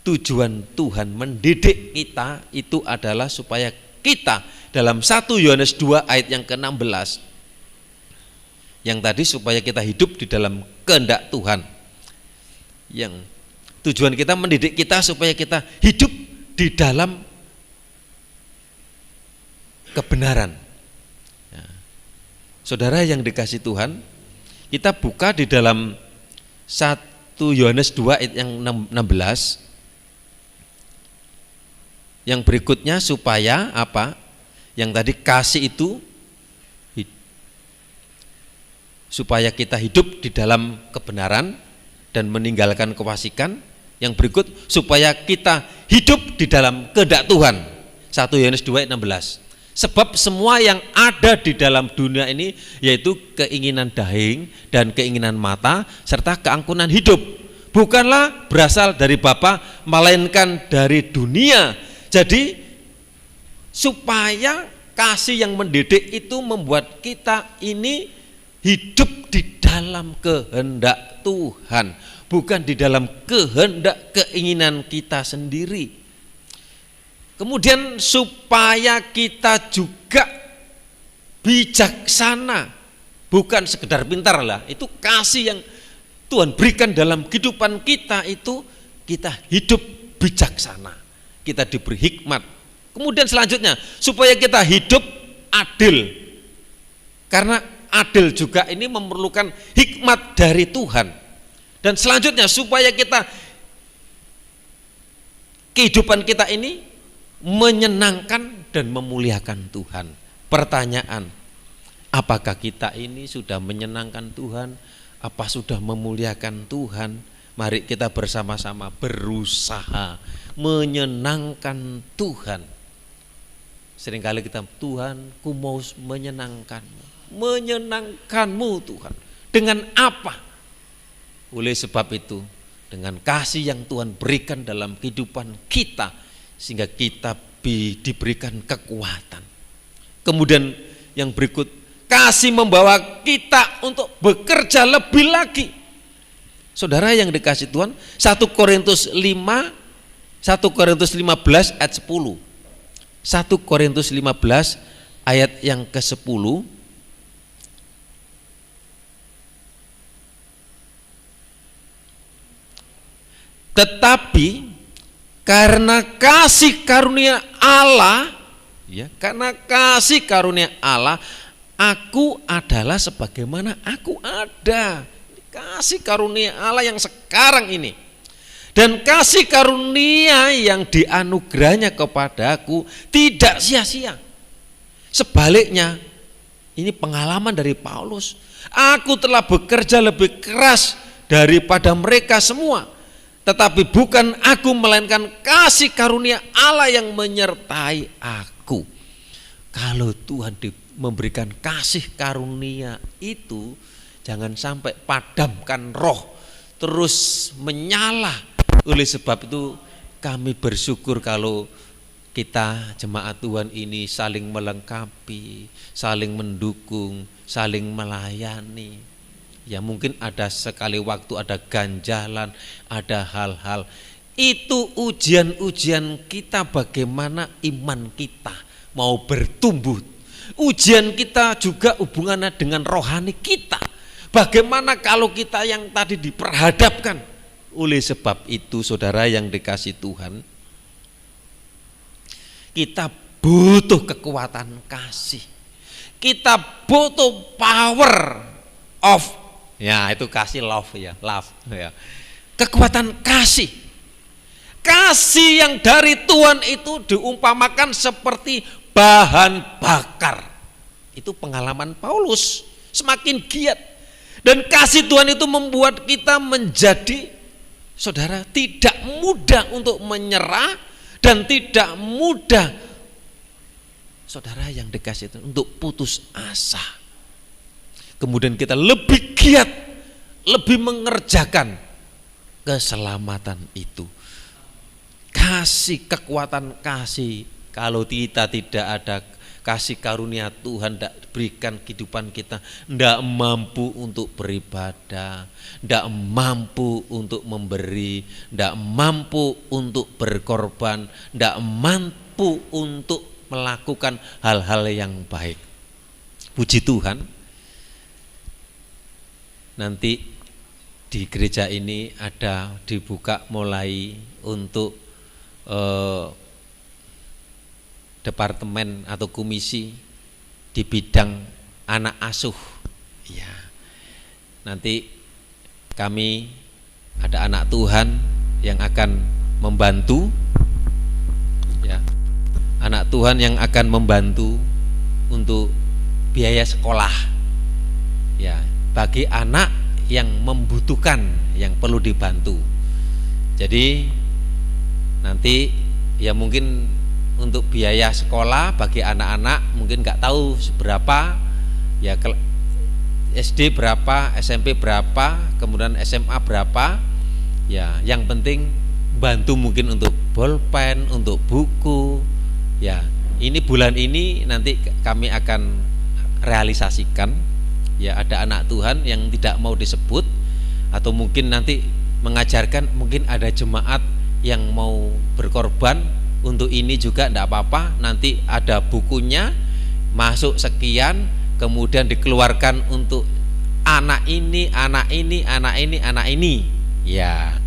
tujuan Tuhan mendidik kita itu adalah supaya kita dalam 1 Yohanes 2 ayat yang ke-16, yang tadi supaya kita hidup di dalam kehendak Tuhan. Yang tujuan kita mendidik kita supaya kita hidup di dalam kebenaran. Ya. Saudara yang dikasih Tuhan, kita buka di dalam 1 Yohanes 2 ayat yang 16. Yang berikutnya supaya apa? Yang tadi kasih itu supaya kita hidup di dalam kebenaran dan meninggalkan kefasikan. Yang berikut supaya kita hidup di dalam kehendak Tuhan. 1 Yohanes 2 ayat 16. Sebab semua yang ada di dalam dunia ini, yaitu keinginan daging dan keinginan mata serta keangkuhan hidup, bukanlah berasal dari Bapa, melainkan dari dunia. Jadi supaya kasih yang mendidik itu membuat kita ini hidup di dalam kehendak Tuhan, bukan di dalam kehendak keinginan kita sendiri. Kemudian supaya kita juga bijaksana, bukan sekedar pintar lah. Itu kasih yang Tuhan berikan dalam kehidupan kita, itu kita hidup bijaksana, kita diberi hikmat. Kemudian selanjutnya supaya kita hidup adil, karena adil juga ini memerlukan hikmat dari Tuhan. Dan selanjutnya supaya kita kehidupan kita ini menyenangkan dan memuliakan Tuhan. Pertanyaan, apakah kita ini sudah menyenangkan Tuhan? Apa sudah memuliakan Tuhan? Mari kita bersama-sama berusaha menyenangkan Tuhan. Seringkali kita, Tuhan, ku mau menyenangkanmu. Menyenangkanmu Tuhan. Dengan apa? Oleh sebab itu, dengan kasih yang Tuhan berikan dalam kehidupan kita, sehingga kita diberikan kekuatan. Kemudian yang berikut, kasih membawa kita untuk bekerja lebih lagi. Saudara yang dikasih Tuhan, 1 Korintus 15 ayat 10. 1 Korintus 15 ayat yang ke-10. Tetapi karena kasih karunia Allah, ya, karena kasih karunia Allah, aku adalah sebagaimana aku ada. Kasih karunia Allah yang sekarang ini. Dan kasih karunia yang dianugerahnya kepadaku tidak sia-sia. Sebaliknya, ini pengalaman dari Paulus. Aku telah bekerja lebih keras daripada mereka semua. Tetapi bukan aku, melainkan kasih karunia Allah yang menyertai aku. Kalau Tuhan memberikan kasih karunia itu, jangan sampai padamkan roh, terus menyala. Oleh sebab itu kami bersyukur kalau kita jemaat Tuhan ini saling melengkapi, saling mendukung, saling melayani. Ya mungkin ada sekali waktu ada ganjalan, ada hal-hal. Itu ujian-ujian kita, bagaimana iman kita mau bertumbuh. Ujian kita juga hubungannya dengan rohani kita. Bagaimana kalau kita yang tadi diperhadapkan. Oleh sebab itu saudara yang dikasih Tuhan, kita butuh kekuatan kasih. Kita butuh power of, ya itu kasih, love ya, love ya. Kekuatan kasih. Kasih yang dari Tuhan itu diumpamakan seperti bahan bakar. Itu pengalaman Paulus, semakin giat. Dan kasih Tuhan itu membuat kita menjadi, saudara, tidak mudah untuk menyerah dan tidak mudah, saudara yang dikasih itu, untuk putus asa. Kemudian kita lebih giat, lebih mengerjakan keselamatan itu. Kasih, kekuatan kasih. Kalau kita tidak ada kasih karunia Tuhan, tidak berikan kehidupan kita, tidak mampu untuk beribadah, tidak mampu untuk memberi, tidak mampu untuk berkorban, tidak mampu untuk melakukan hal-hal yang baik. Puji Tuhan, nanti di gereja ini ada dibuka mulai untuk departemen atau komisi di bidang anak asuh. Ya. Nanti kami ada anak Tuhan yang akan membantu, ya. Anak Tuhan yang akan membantu untuk biaya sekolah. Ya, bagi anak yang membutuhkan, yang perlu dibantu. Jadi nanti ya mungkin untuk biaya sekolah bagi anak-anak mungkin nggak tahu seberapa, ya SD berapa, SMP berapa, kemudian SMA berapa, ya yang penting bantu mungkin untuk bolpen, untuk buku, ya ini bulan ini nanti kami akan realisasikan, ya ada anak Tuhan yang tidak mau disebut, atau mungkin nanti mengajarkan, mungkin ada jemaat yang mau berkorban untuk ini juga tidak apa-apa, nanti ada bukunya, masuk sekian, kemudian dikeluarkan untuk anak ini, anak ini, anak ini, anak ini. Ya,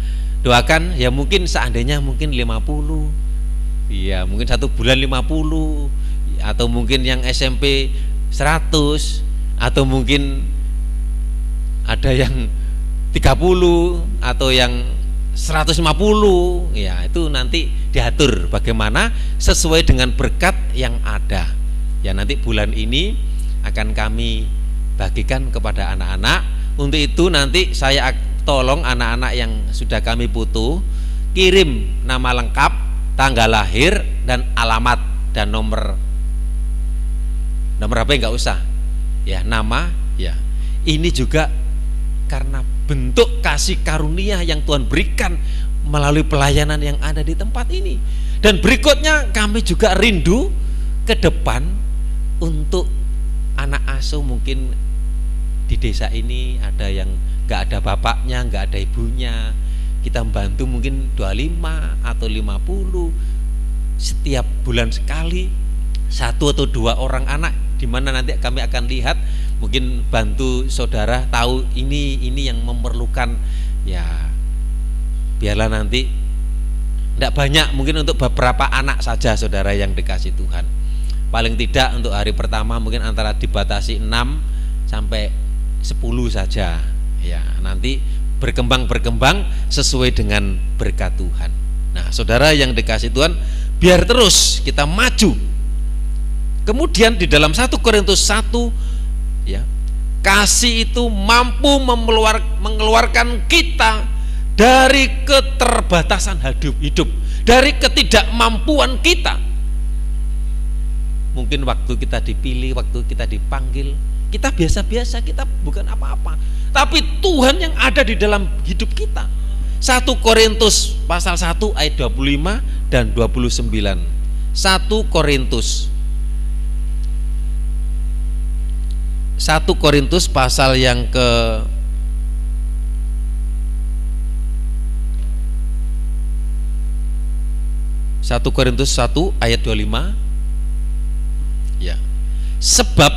doakan ya mungkin seandainya mungkin 50, ya mungkin 1 bulan 50, atau mungkin yang SMP 100, atau mungkin ada yang 30, atau yang 150, ya itu nanti diatur bagaimana sesuai dengan berkat yang ada. Ya nanti bulan ini akan kami bagikan kepada anak-anak. Untuk itu nanti saya tolong anak-anak yang sudah kami putu kirim nama lengkap, tanggal lahir dan alamat, dan nomor HP nggak usah. Ya nama, ya ini juga karena bentuk kasih karunia yang Tuhan berikan melalui pelayanan yang ada di tempat ini. Dan berikutnya kami juga rindu ke depan untuk anak asuh. Mungkin di desa ini ada yang gak ada bapaknya, gak ada ibunya, kita membantu mungkin 25 atau 50 setiap bulan sekali, 1 atau 2 orang anak, di mana nanti kami akan lihat, mungkin bantu saudara tahu ini yang memerlukan. Ya biarlah nanti tidak banyak, mungkin untuk beberapa anak saja saudara yang dikasih Tuhan. Paling tidak untuk hari pertama mungkin antara dibatasi 6 sampai 10 saja. Ya nanti berkembang sesuai dengan berkat Tuhan. Nah saudara yang dikasih Tuhan, biar terus kita maju. Kemudian di dalam 1 Korintus 1, ya, kasih itu mampu mengeluarkan kita dari keterbatasan hidup, dari ketidakmampuan kita. Mungkin waktu kita dipilih, waktu kita dipanggil, kita biasa-biasa, kita bukan apa-apa, tapi Tuhan yang ada di dalam hidup kita. 1 Korintus pasal 1 ayat 25 dan 29. 1 Korintus pasal yang ke 1 Korintus 1 ayat 25. Ya. Sebab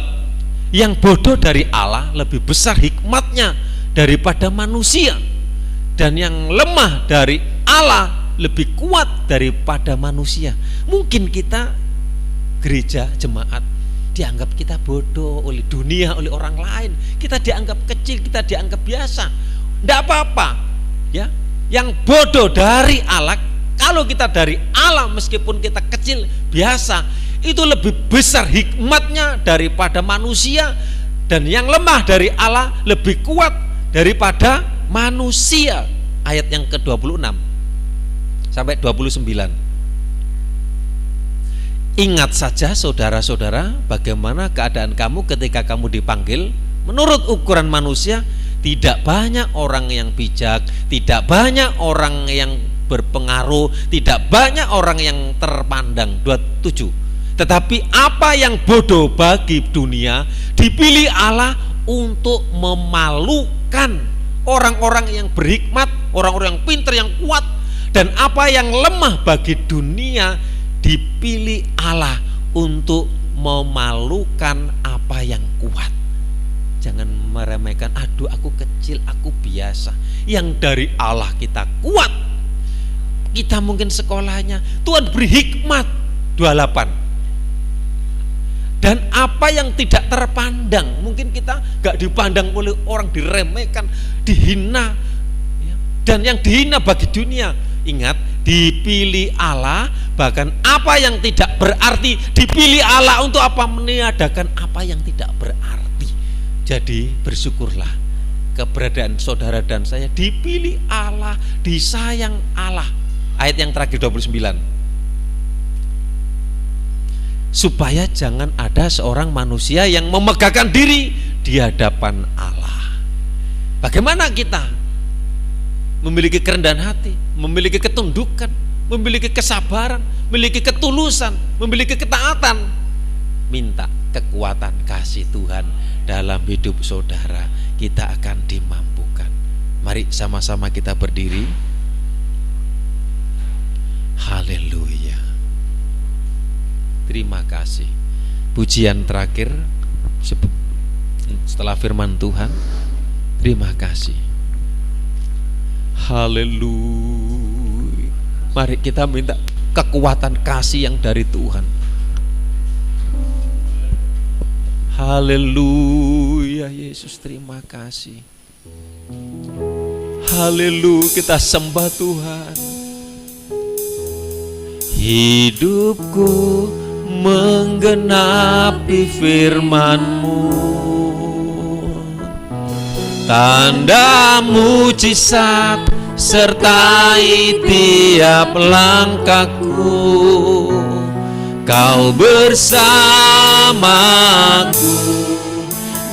yang bodoh dari Allah lebih besar hikmatnya daripada manusia, dan yang lemah dari Allah lebih kuat daripada manusia. Mungkin kita gereja, jemaat, dianggap kita bodoh oleh dunia, oleh orang lain. Kita dianggap kecil, kita dianggap biasa. Tidak apa-apa, ya. Yang bodoh dari Allah, kalau kita dari Allah meskipun kita kecil, biasa, itu lebih besar hikmatnya daripada manusia, dan yang lemah dari Allah lebih kuat daripada manusia. Ayat yang ke-26 sampai 29. Ingat saja saudara-saudara, bagaimana keadaan kamu ketika kamu dipanggil. Menurut ukuran manusia, tidak banyak orang yang bijak, tidak banyak orang yang berpengaruh, tidak banyak orang yang terpandang. 27. Tetapi apa yang bodoh bagi dunia dipilih Allah untuk memalukan orang-orang yang berhikmat, orang-orang yang pintar, yang kuat. Dan apa yang lemah bagi dunia dipilih Allah untuk memalukan apa yang kuat. Jangan meremehkan, aduh aku kecil, aku biasa. Yang dari Allah kita kuat. Kita mungkin sekolahnya Tuhan beri hikmat. 28. Dan apa yang tidak terpandang, mungkin kita gak dipandang oleh orang, diremehkan, dihina, ya. Dan yang dihina bagi dunia, ingat, dipilih Allah. Bahkan apa yang tidak berarti dipilih Allah untuk apa? Meniadakan apa yang tidak berarti. Jadi bersyukurlah keberadaan saudara dan saya dipilih Allah, disayang Allah. Ayat yang terakhir 29. Supaya jangan ada seorang manusia yang memegahkan diri di hadapan Allah. Bagaimana kita memiliki kerendahan hati, memiliki ketundukan, memiliki kesabaran, memiliki ketulusan, memiliki ketaatan. Minta kekuatan kasih Tuhan dalam hidup saudara, kita akan dimampukan. Mari sama-sama kita berdiri. Haleluya. Terima kasih. Pujian terakhir setelah firman Tuhan. Terima kasih. Haleluya. Mari kita minta kekuatan kasih yang dari Tuhan. Haleluya. Yesus terima kasih. Haleluya, kita sembah Tuhan. Hidupku menggenapi firman-Mu, tanda mujizat sertai tiap langkahku. Kau bersamaku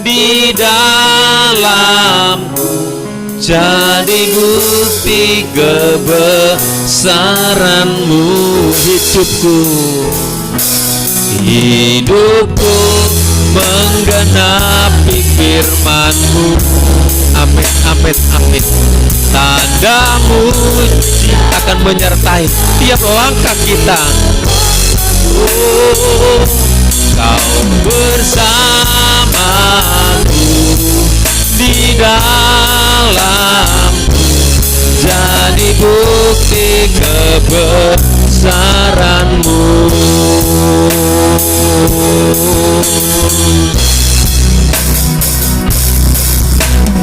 di dalamku, jadi bukti kebesaran-Mu. Hidupku menggenapi firman-Mu. Amin, amin, amin. Tanda-Mu akan menyertai tiap langkah kita. Oh, Kau bersamaku di dalamku, jadi bukti kebesaran-Mu.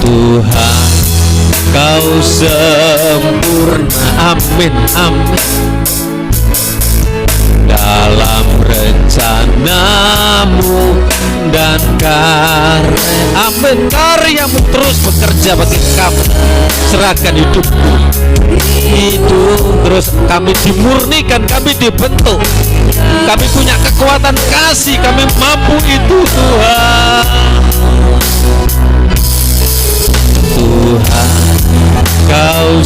Tuhan, Kau sempurna, amin, amin, dalam rencana-Mu dan karya-Mu terus bekerja bagi kami. Serahkan hidupku, terus kami dimurnikan, kami dibentuk, kami punya kekuatan kasih, kami mampu itu Tuhan. Tuhan, Kau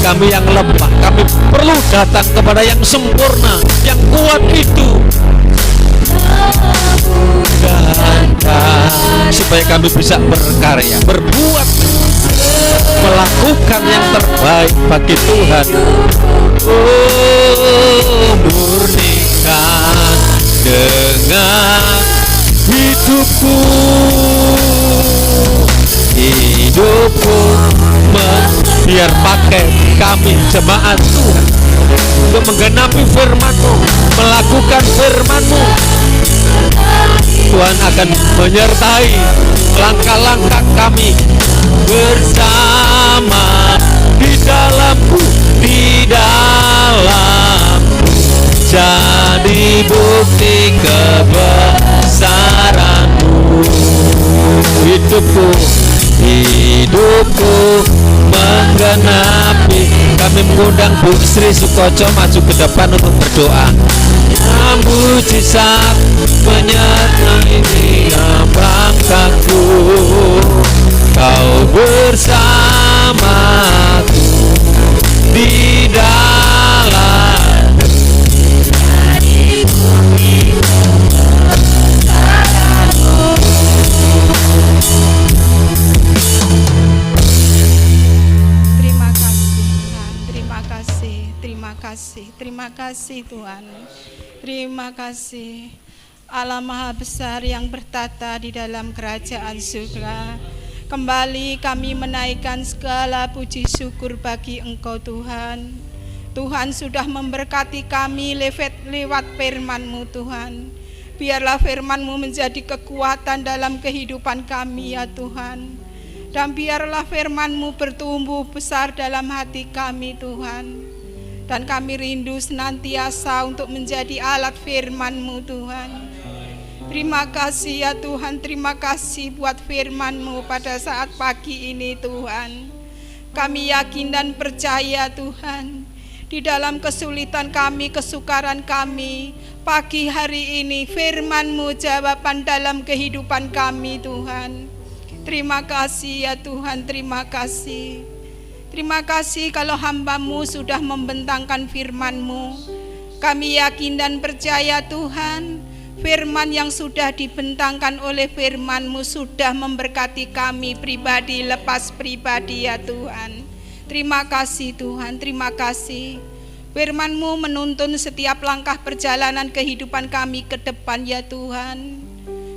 kami yang lemah, kami perlu datang kepada yang sempurna, yang kuat itu, dan supaya kami bisa berkarya, berbuat, melakukan yang terbaik bagi Tuhan. Oh, murnikan dengan hidupku, biar pakai kami jemaat Tuhan untuk menggenapi firman-Mu, melakukan firman-Mu. Tuhan akan menyertai langkah-langkah kami bersama di dalam-Mu, jadi bukti kebesaran-Mu. Hidupku menggenapi. Kami mengundang Bu Sri Sukoco maju ke depan untuk berdoa. Mujizat menyertai tiap langkahku, Kau bersamaku di dalam. Terima kasih Tuhan. Terima kasih Allah Maha Besar yang bertata di dalam kerajaan surga. Kembali kami menaikkan segala puji syukur bagi Engkau Tuhan. Tuhan sudah memberkati kami lewat firman-Mu Tuhan. Biarlah firman-Mu menjadi kekuatan dalam kehidupan kami ya Tuhan. Dan biarlah firman-Mu bertumbuh besar dalam hati kami Tuhan. Dan kami rindu senantiasa untuk menjadi alat firman-Mu Tuhan. Terima kasih ya Tuhan, terima kasih buat firman-Mu pada saat pagi ini Tuhan. Kami yakin dan percaya Tuhan, di dalam kesulitan kami, kesukaran kami, pagi hari ini firman-Mu jawaban dalam kehidupan kami Tuhan. Terima kasih ya Tuhan, terima kasih. Terima kasih kalau hamba-Mu sudah membentangkan firman-Mu. Kami yakin dan percaya Tuhan, firman yang sudah dibentangkan oleh firman-Mu sudah memberkati kami pribadi lepas pribadi ya Tuhan. Terima kasih Tuhan, terima kasih. Firman-Mu menuntun setiap langkah perjalanan kehidupan kami ke depan ya Tuhan.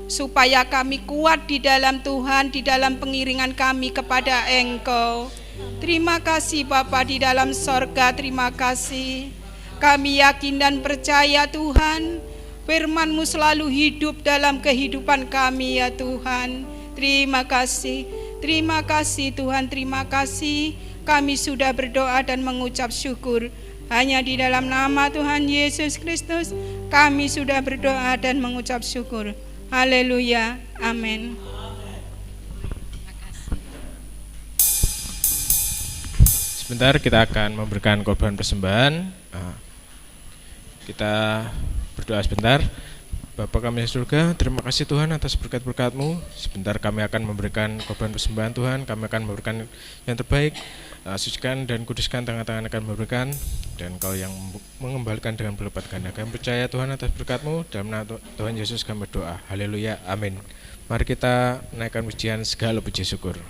Supaya kami kuat di dalam Tuhan, di dalam pengiringan kami kepada Engkau. Terima kasih Bapa di dalam sorga, terima kasih. Kami yakin dan percaya Tuhan, firman-Mu selalu hidup dalam kehidupan kami ya Tuhan. Terima kasih. Terima kasih Tuhan, terima kasih. Kami sudah berdoa dan mengucap syukur. Hanya di dalam nama Tuhan Yesus Kristus kami sudah berdoa dan mengucap syukur. Haleluya, amin. Sebentar kita akan memberikan korban persembahan. Kita berdoa sebentar. Bapa kami yang di surga, terima kasih Tuhan atas berkat-berkat-Mu. Sebentar kami akan memberikan korban persembahan Tuhan. Kami akan memberikan yang terbaik. Sucikan dan kuduskan tangan-tangan akan memberikan. Dan Kau yang mengembalikan dengan berlipat ganda. Kami percaya Tuhan atas berkat-Mu. Dalam nama Tuhan Yesus kami berdoa. Haleluya, amin. Mari kita naikkan pujian segala puji syukur.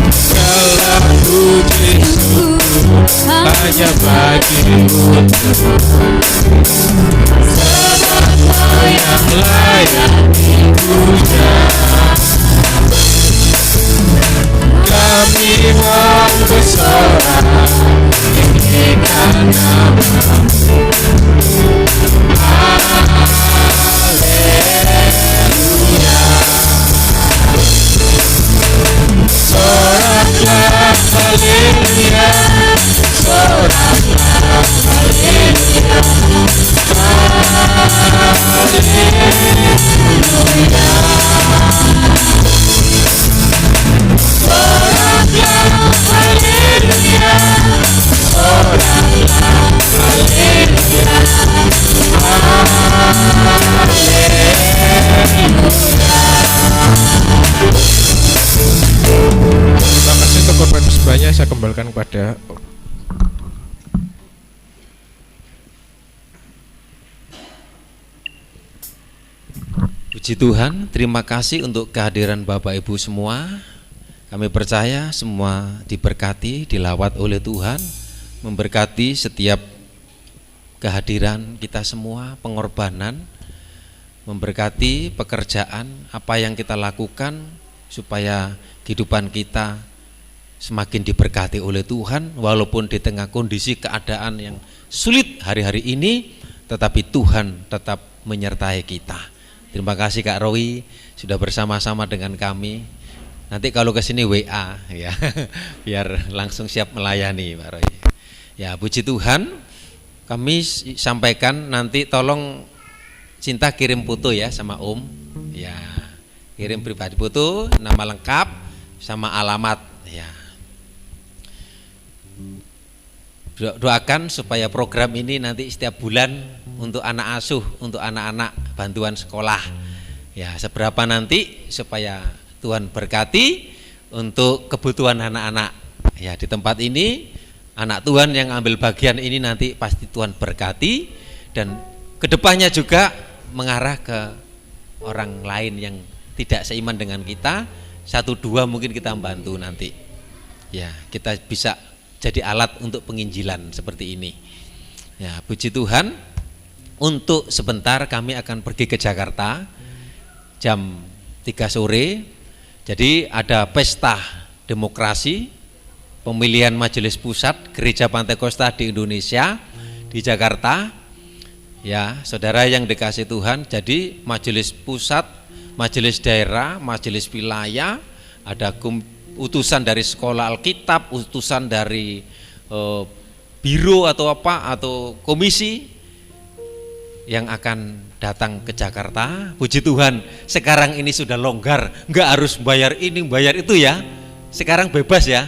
Segala puji syukur hanya bagi-Mu, sebab Kau yang layak dipuja. Kami mau bersorak tinggikan nama-Mu. Haleluya. Soraklah haleluya, soraklah haleluya, haleluya. Soraklah haleluya, soraklah haleluya, Terima kasih untuk korban persembahnya. Saya kembalikan kepada Puji Tuhan, terima kasih untuk kehadiran Bapak Ibu semua. Kami percaya semua diberkati, dilawat oleh Tuhan, memberkati setiap kehadiran kita semua, pengorbanan, memberkati pekerjaan, apa yang kita lakukan supaya kehidupan kita semakin diberkati oleh Tuhan, walaupun di tengah kondisi keadaan yang sulit hari-hari ini, tetapi Tuhan tetap menyertai kita. Terima kasih Kak Rowi sudah bersama-sama dengan kami. Nanti kalau ke sini WA ya, biar langsung siap melayani Pak Roy. Ya, puji Tuhan. Kami sampaikan nanti tolong Cinta kirim foto ya sama Om. Ya, kirim pribadi foto, nama lengkap sama alamat ya. Doakan supaya program ini nanti setiap bulan untuk anak asuh, untuk anak-anak bantuan sekolah. Ya, seberapa nanti supaya Tuhan berkati untuk kebutuhan anak-anak. Ya, di tempat ini anak Tuhan yang ambil bagian ini nanti pasti Tuhan berkati, dan kedepannya juga mengarah ke orang lain yang tidak seiman dengan kita. 1-2 mungkin kita membantu nanti. Ya, kita bisa jadi alat untuk penginjilan seperti ini. Ya, puji Tuhan. Untuk sebentar kami akan pergi ke Jakarta jam 3 sore. Jadi ada pesta demokrasi, pemilihan majelis pusat Gereja Pantai Kosta di Indonesia di Jakarta. Ya, saudara yang dikasih Tuhan, jadi majelis pusat, majelis daerah, majelis wilayah, ada utusan dari sekolah Alkitab, utusan dari biro atau apa, atau komisi yang akan datang ke Jakarta. Puji Tuhan, sekarang ini sudah longgar, nggak harus bayar ini, bayar itu ya. Sekarang bebas ya.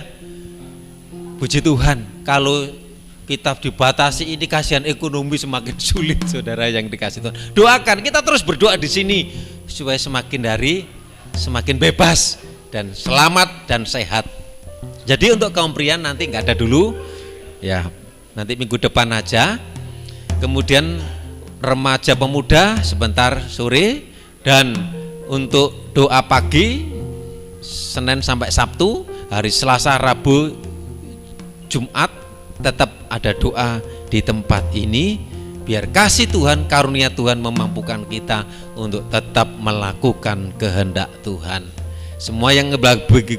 Puji Tuhan, kalau kita dibatasi ini kasihan ekonomi semakin sulit, saudara yang dikasih Tuhan. Doakan, kita terus berdoa di sini supaya semakin bebas dan selamat dan sehat. Jadi untuk kaum pria nanti nggak ada dulu, ya nanti minggu depan aja. Kemudian remaja pemuda sebentar sore, dan untuk doa pagi Senin sampai Sabtu, hari Selasa, Rabu, Jumat tetap ada doa di tempat ini, biar kasih Tuhan, karunia Tuhan memampukan kita untuk tetap melakukan kehendak Tuhan. Semua yang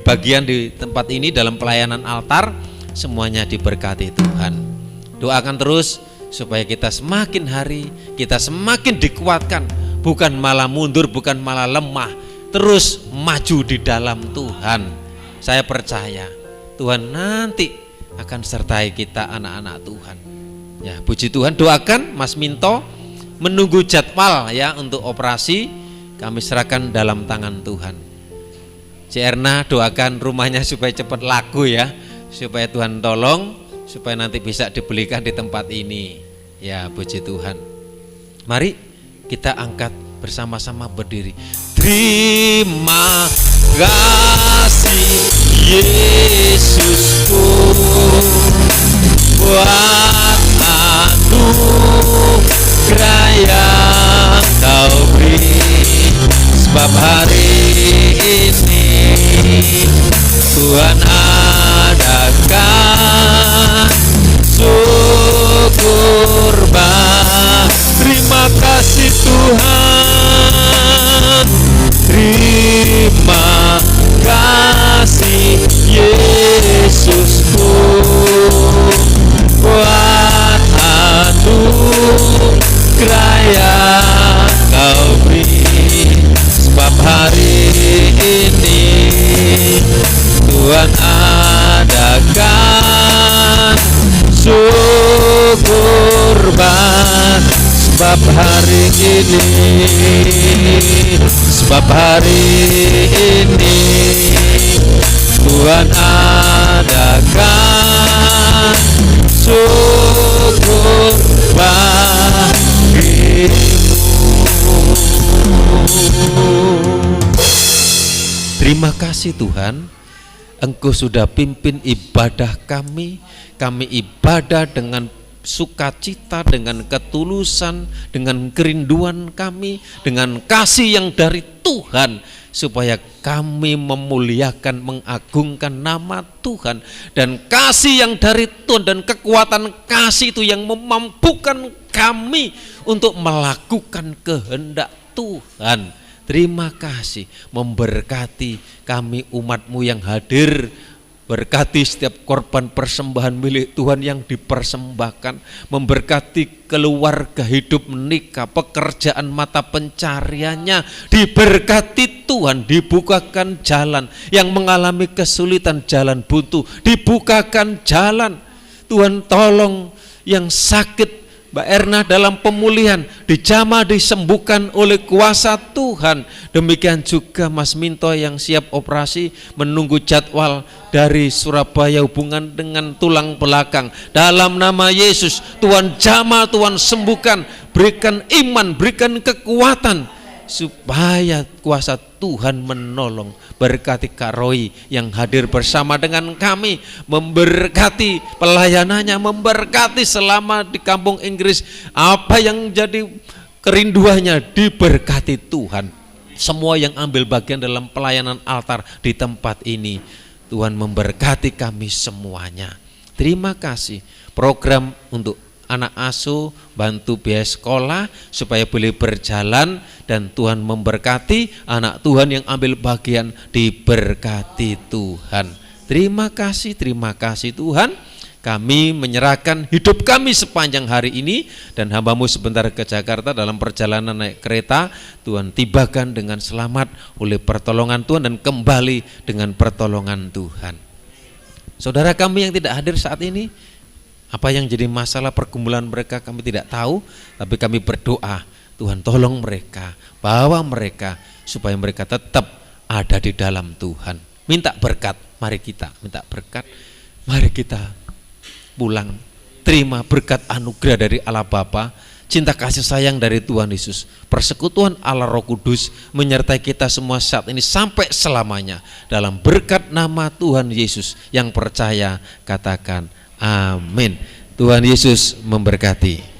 bagian di tempat ini dalam pelayanan altar, semuanya diberkati Tuhan. Doakan terus supaya kita semakin hari kita semakin dikuatkan, bukan malah mundur, bukan malah lemah, terus maju di dalam Tuhan. Saya percaya Tuhan nanti akan sertai kita anak-anak Tuhan. Ya, puji Tuhan. Doakan Mas Minto, menunggu jadwal ya untuk operasi, kami serahkan dalam tangan Tuhan. Ci Erna, doakan rumahnya supaya cepat laku ya, supaya Tuhan tolong, supaya nanti bisa dibelikan di tempat ini. Ya, puji Tuhan. Mari kita angkat bersama-sama berdiri. Terima kasih Yesusku buat anugerah yang Kau beri, sebab hari ini Tuhan adakan syukur bah. Terima kasih Tuhan, terima kasih Yesusku buat anugerah yang Kau beri, sebab hari ini Tuhan adakan syukur bah. Sebab hari ini Tuhan adakan syukur bagimu. Terima kasih Tuhan, Engkau sudah pimpin ibadah kami ibadah dengan sukacita, dengan ketulusan, dengan kerinduan kami, dengan kasih yang dari Tuhan, supaya kami memuliakan, mengagungkan nama Tuhan. Dan kasih yang dari Tuhan dan kekuatan kasih itu yang memampukan kami untuk melakukan kehendak Tuhan. Terima kasih, memberkati kami umat-Mu yang hadir. Berkati setiap korban persembahan milik Tuhan yang dipersembahkan. Memberkati keluarga hidup menikah, pekerjaan mata pencariannya. Diberkati Tuhan, dibukakan jalan. Yang mengalami kesulitan, jalan buntu, dibukakan jalan. Tuhan tolong yang sakit, Mbak Erna dalam pemulihan, dijamah disembuhkan oleh kuasa Tuhan. Demikian juga Mas Minto yang siap operasi, menunggu jadwal dari Surabaya hubungan dengan tulang belakang. Dalam nama Yesus, Tuhan jamah, Tuhan sembuhkan, berikan iman, berikan kekuatan, supaya kuasa Tuhan menolong. Berkati Kak Roy yang hadir bersama dengan kami, memberkati pelayanannya, memberkati selama di kampung Inggris, apa yang jadi kerinduannya diberkati Tuhan. Semua yang ambil bagian dalam pelayanan altar di tempat ini, Tuhan memberkati kami semuanya. Terima kasih. Program untuk anak asuh, bantu biaya sekolah supaya boleh berjalan, dan Tuhan memberkati anak Tuhan yang ambil bagian, diberkati Tuhan. Terima kasih Tuhan. Kami menyerahkan hidup kami sepanjang hari ini, dan hamba-Mu sebentar ke Jakarta dalam perjalanan naik kereta, Tuhan tibakan dengan selamat oleh pertolongan Tuhan dan kembali dengan pertolongan Tuhan. Saudara kami yang tidak hadir saat ini, apa yang jadi masalah pergumulan mereka kami tidak tahu, tapi kami berdoa, Tuhan tolong mereka, bawa mereka supaya mereka tetap ada di dalam Tuhan. Minta berkat, mari kita minta berkat, mari kita pulang terima berkat anugerah dari Allah Bapa, cinta kasih sayang dari Tuhan Yesus, persekutuan Allah Roh Kudus menyertai kita semua saat ini sampai selamanya. Dalam berkat nama Tuhan Yesus, yang percaya katakan amin. Tuhan Yesus memberkati.